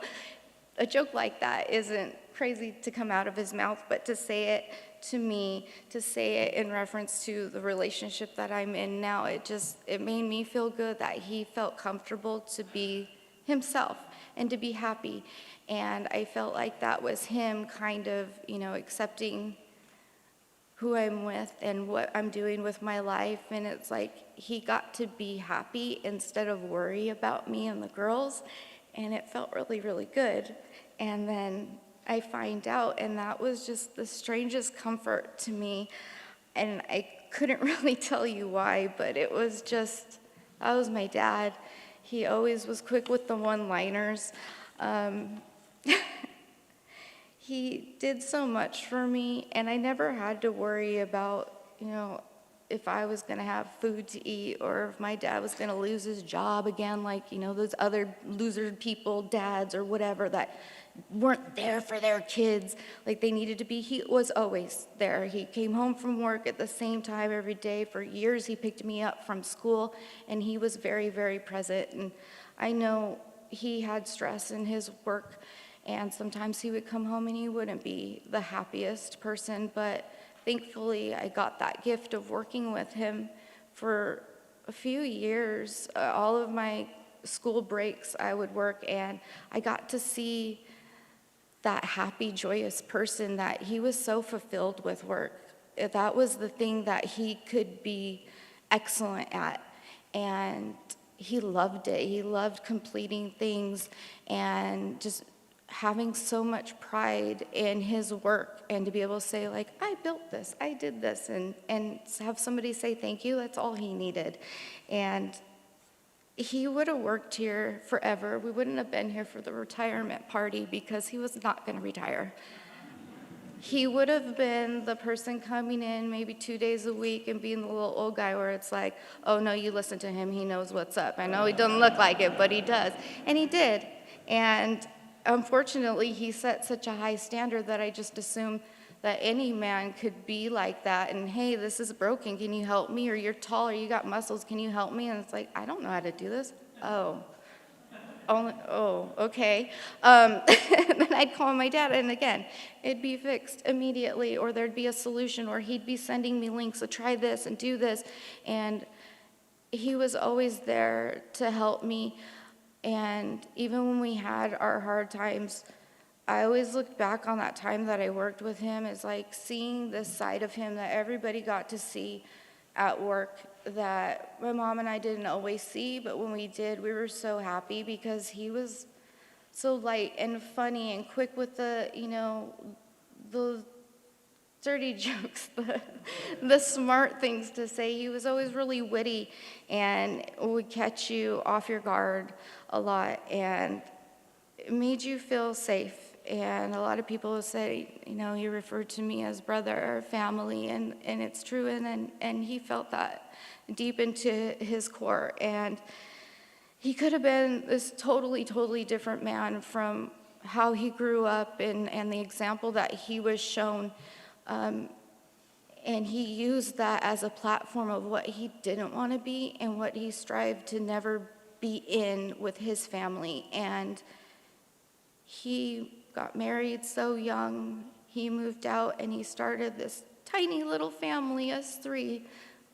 a joke like that isn't crazy to come out of his mouth, but to say it to me, to say it in reference to the relationship that I'm in now, it made me feel good that he felt comfortable to be himself and to be happy. And I felt like that was him kind of, accepting who I'm with and what I'm doing with my life. And it's like he got to be happy instead of worry about me and the girls. And it felt really, really good. And then I find out, and that was just the strangest comfort to me. And I couldn't really tell you why, but it was just, that was my dad. He always was quick with the one-liners. He did so much for me, and I never had to worry about, if I was going to have food to eat or if my dad was going to lose his job again, those other loser people, dads or whatever that weren't there for their kids like they needed to be. He was always there. He came home from work at the same time every day. For years, he picked me up from school, and he was very, very present. And I know he had stress in his work, and sometimes he would come home and he wouldn't be the happiest person, but thankfully, I got that gift of working with him for a few years. All of my school breaks, I would work, and I got to see that happy, joyous person that he was so fulfilled with work. That was the thing that he could be excellent at, and he loved it. He loved completing things and just having so much pride in his work, and to be able to say, I built this, I did this, and have somebody say thank you, that's all he needed. And he would have worked here forever. We wouldn't have been here for the retirement party because he was not going to retire. He would have been the person coming in maybe 2 days a week and being the little old guy where it's like, oh no, you listen to him, he knows what's up. I know he doesn't look like it, but he does. And he did. And unfortunately, he set such a high standard that I just assumed that any man could be like that, and hey, this is broken, can you help me? Or you're tall, or you got muscles, can you help me? And it's like, I don't know how to do this. Oh, okay. And then I'd call my dad, and again, it'd be fixed immediately, or there'd be a solution, or he'd be sending me links, so try this and do this. And he was always there to help me. And even when we had our hard times, I always look back on that time that I worked with him as seeing this side of him that everybody got to see at work that my mom and I didn't always see, but when we did, we were so happy because he was so light and funny and quick with the dirty jokes, the smart things to say. He was always really witty and would catch you off your guard a lot, and it made you feel safe And a lot of people say, you know, he referred to me as brother or family, and it's true, and he felt that deep into his core. And he could have been this totally, totally different man from how he grew up and the example that he was shown. And he used that as a platform of what he didn't want to be and what he strived to never be in with his family. And he got married so young. He moved out and he started this tiny little family, us three,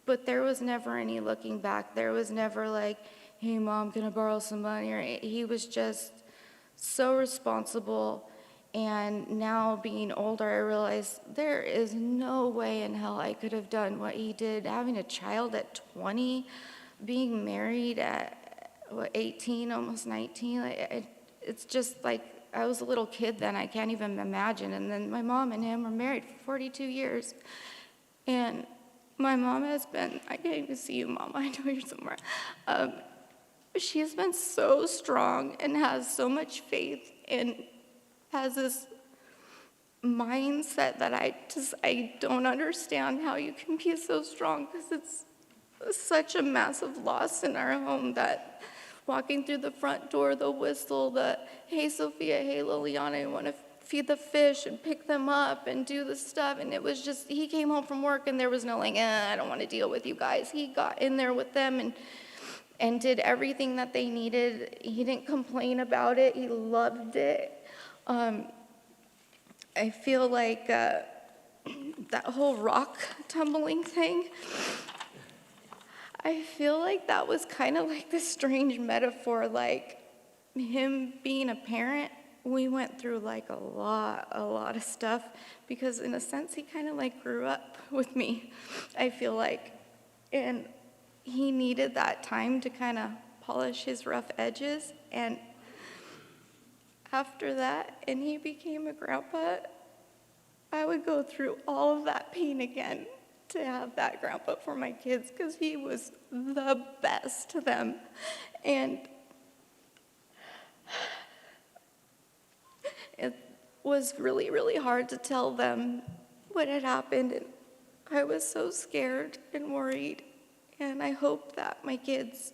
but there was never any looking back. There was never like, hey, Mom, can I borrow some money? He was just so responsible. And now being older, I realize there is no way in hell I could have done what he did. Having a child at 20, being married at 18, almost 19, it's just like I was a little kid then. I can't even imagine. And then my mom and him were married for 42 years. And my mom has been, I can't even see you, Mom. I know you're somewhere. She has been so strong and has so much faith and has this mindset that I don't understand how you can be so strong, because it's such a massive loss in our home that walking through the front door, the whistle, the, hey, Sophia, hey, Liliana, I want to feed the fish and pick them up and do the stuff. And it was just, he came home from work and there was no like, I don't want to deal with you guys. He got in there with them and did everything that they needed. He didn't complain about it. He loved it. I feel like that whole rock tumbling thing, I feel like that was kind of like this strange metaphor, like him being a parent. We went through like a lot of stuff, because in a sense he kind of like grew up with me, I feel like. And he needed that time to kind of polish his rough edges. And after that, and he became a grandpa, I would go through all of that pain again to have that grandpa for my kids, because he was the best to them. And it was really, really hard to tell them what had happened. And I was so scared and worried. And I hope that my kids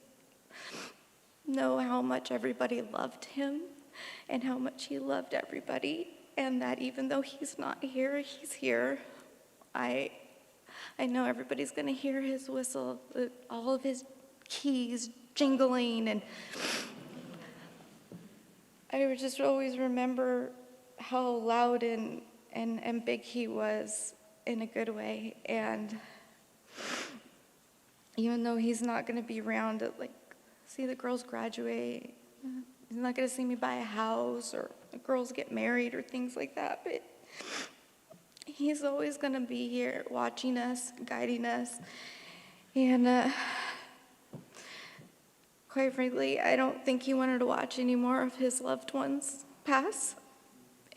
know how much everybody loved him and how much he loved everybody, and that even though he's not here, he's here. I know everybody's gonna hear his whistle, all of his keys jingling, and I would just always remember how loud and big he was in a good way. And even though he's not gonna be around to like see the girls graduate, he's not gonna see me buy a house or the girls get married or things like that, but he's always gonna be here watching us, guiding us. And quite frankly, I don't think he wanted to watch any more of his loved ones pass.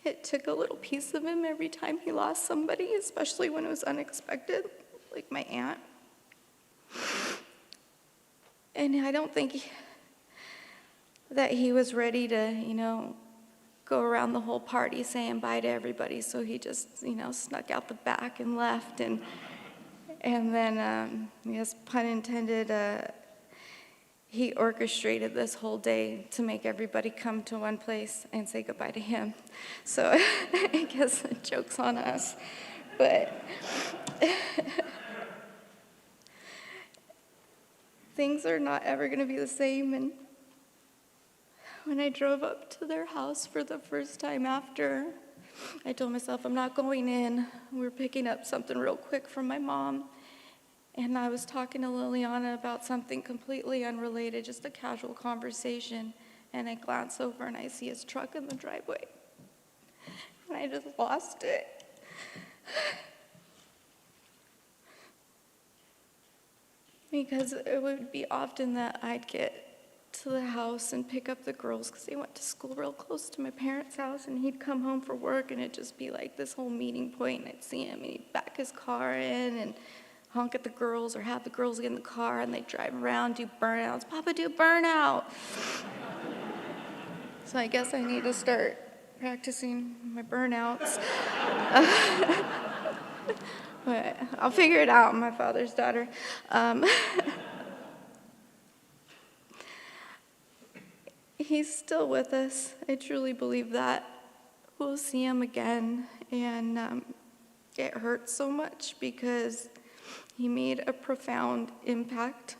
It took a little piece of him every time he lost somebody, especially when it was unexpected, like my aunt. And I don't think that he was ready to, go around the whole party saying bye to everybody. So he just, snuck out the back and left. And then, yes, pun intended, he orchestrated this whole day to make everybody come to one place and say goodbye to him. So I guess the joke's on us. But things are not ever going to be the same. And when I drove up to their house for the first time after, I told myself, I'm not going in. We were picking up something real quick from my mom. And I was talking to Liliana about something completely unrelated, just a casual conversation. And I glance over and I see his truck in the driveway. And I just lost it. Because it would be often that I'd get to the house and pick up the girls because they went to school real close to my parents' house, and he'd come home from work and it'd just be like this whole meeting point, and I'd see him and he'd back his car in and honk at the girls or have the girls get in the car and they'd drive around, do burnouts. Papa, do burnout. So I guess I need to start practicing my burnouts. But I'll figure it out, my father's daughter. He's still with us. I truly believe that. We'll see him again, and it hurts so much because he made a profound impact,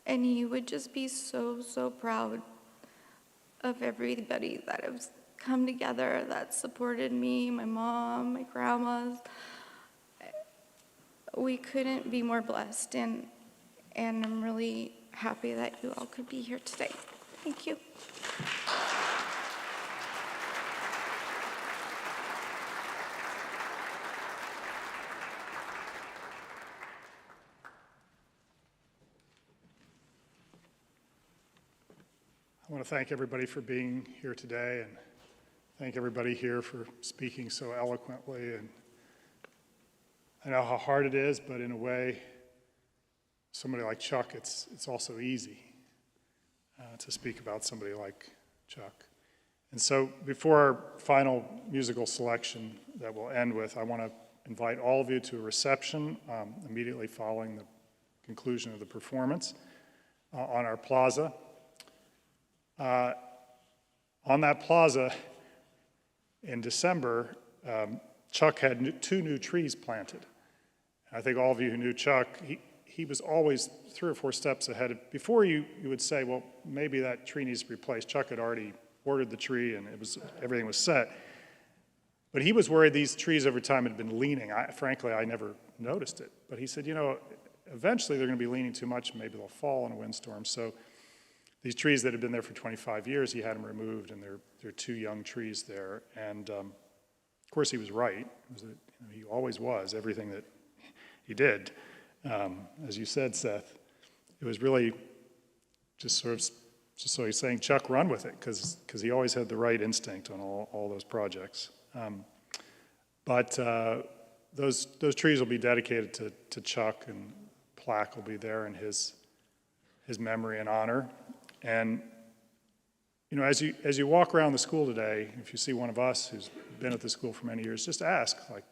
and he would just be so, so proud of everybody that has come together, that supported me, my mom, my grandmas. We couldn't be more blessed, and I'm really happy that you all could be here today. Thank you. I want to thank everybody for being here today, and thank everybody here for speaking so eloquently. And I know how hard it is, but in a way, somebody like Chuck, it's also easy to speak about somebody like Chuck. And so before our final musical selection that we'll end with, I want to invite all of you to a reception immediately following the conclusion of the performance on our plaza. On that plaza in December, Chuck had 2 new trees planted. I think all of you who knew Chuck, he was always 3 or 4 steps ahead. Before you would say, well, maybe that tree needs to be replaced, Chuck had already ordered the tree and everything was set. But he was worried these trees over time had been leaning. Frankly, I never noticed it. But he said, you know, eventually they're going to be leaning too much, and maybe they'll fall in a windstorm. So these trees that had been there for 25 years, he had them removed, and they're 2 young trees there. And of course, he was right. He always was, everything that he did. As you said, Seth, it was really just so he's saying, Chuck, run with it, because he always had the right instinct on all those projects. But those trees will be dedicated to Chuck, and plaque will be there in his memory and honor. And you know, as you walk around the school today, if you see one of us who's been at the school for many years, just ask, like,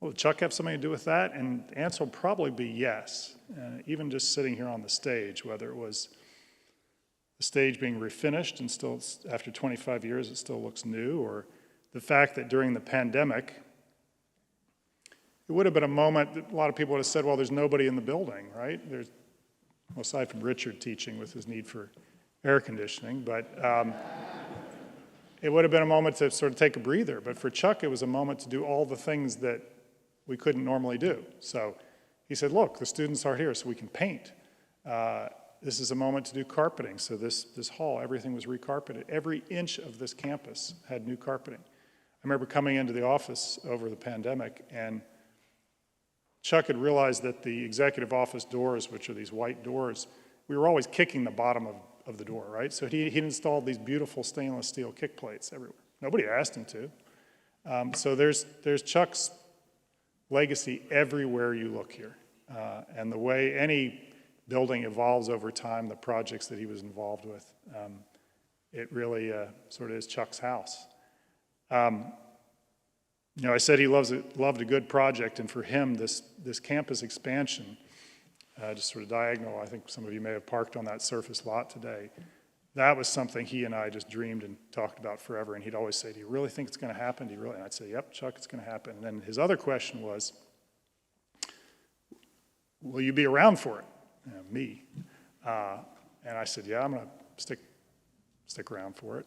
well, did Chuck have something to do with that? And the answer will probably be yes. Even just sitting here on the stage, whether it was the stage being refinished and still, after 25 years, it still looks new, or the fact that during the pandemic, it would have been a moment that a lot of people would have said, well, there's nobody in the building, right? Well, aside from Richard teaching with his need for air conditioning, but it would have been a moment to sort of take a breather. But for Chuck, it was a moment to do all the things that we couldn't normally do. So he said, look, the students are here, so we can paint. This is a moment to do carpeting. So this hall, everything was recarpeted. Every inch of this campus had new carpeting. I remember coming into the office over the pandemic, and Chuck had realized that the executive office doors, which are these white doors, we were always kicking the bottom of the door, right? So he'd installed these beautiful stainless steel kick plates everywhere. Nobody asked him to. So there's Chuck's legacy everywhere you look here. And the way any building evolves over time, the projects that he was involved with, it really sort of is Chuck's house. You know, I said he loved a good project, and for him, this campus expansion, just sort of diagonal, I think some of you may have parked on that surface lot today, that was something he and I just dreamed and talked about forever, and he'd always say, do you really think it's going to happen? And I'd say, yep, Chuck, it's going to happen. And then his other question was, will you be around for it? You know, me. And I said, yeah, I'm going to stick around for it.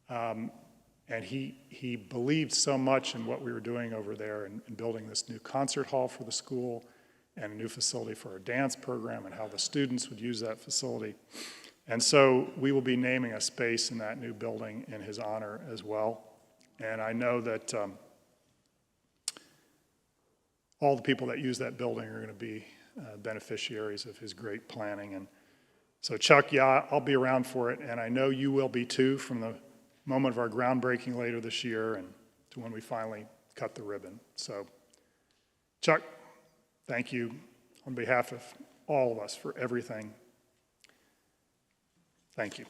And he believed so much in what we were doing over there and building this new concert hall for the school and a new facility for our dance program and how the students would use that facility. And so we will be naming a space in that new building in his honor as well. And I know that all the people that use that building are going to be beneficiaries of his great planning. And so Chuck, yeah, I'll be around for it, and I know you will be too, from the moment of our groundbreaking later this year and to when we finally cut the ribbon. So, Chuck, thank you on behalf of all of us for everything. Thank you.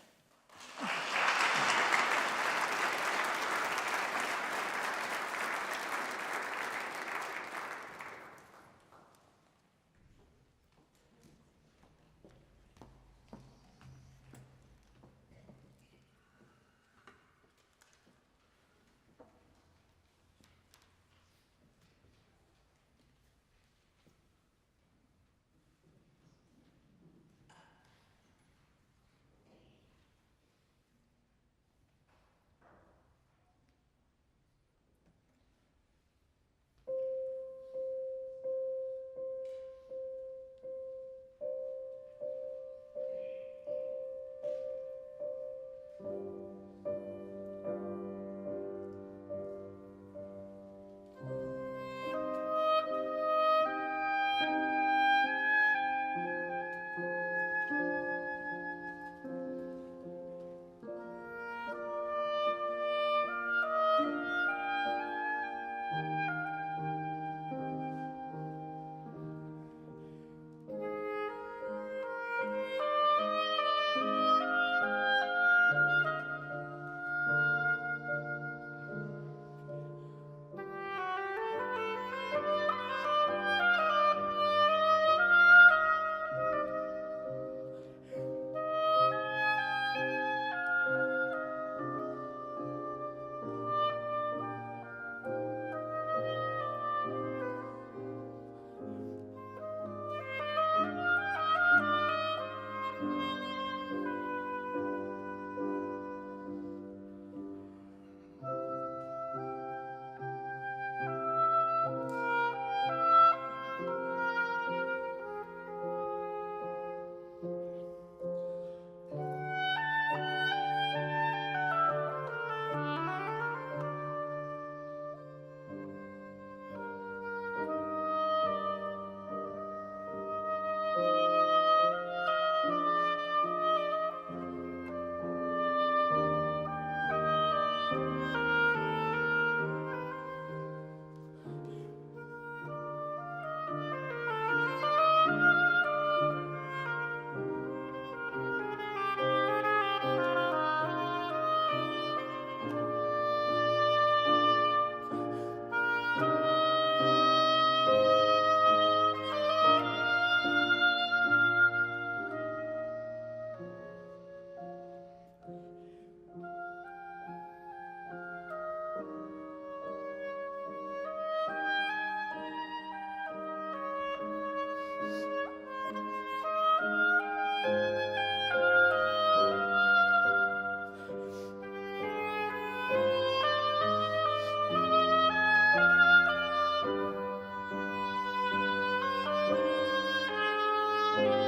Thank you.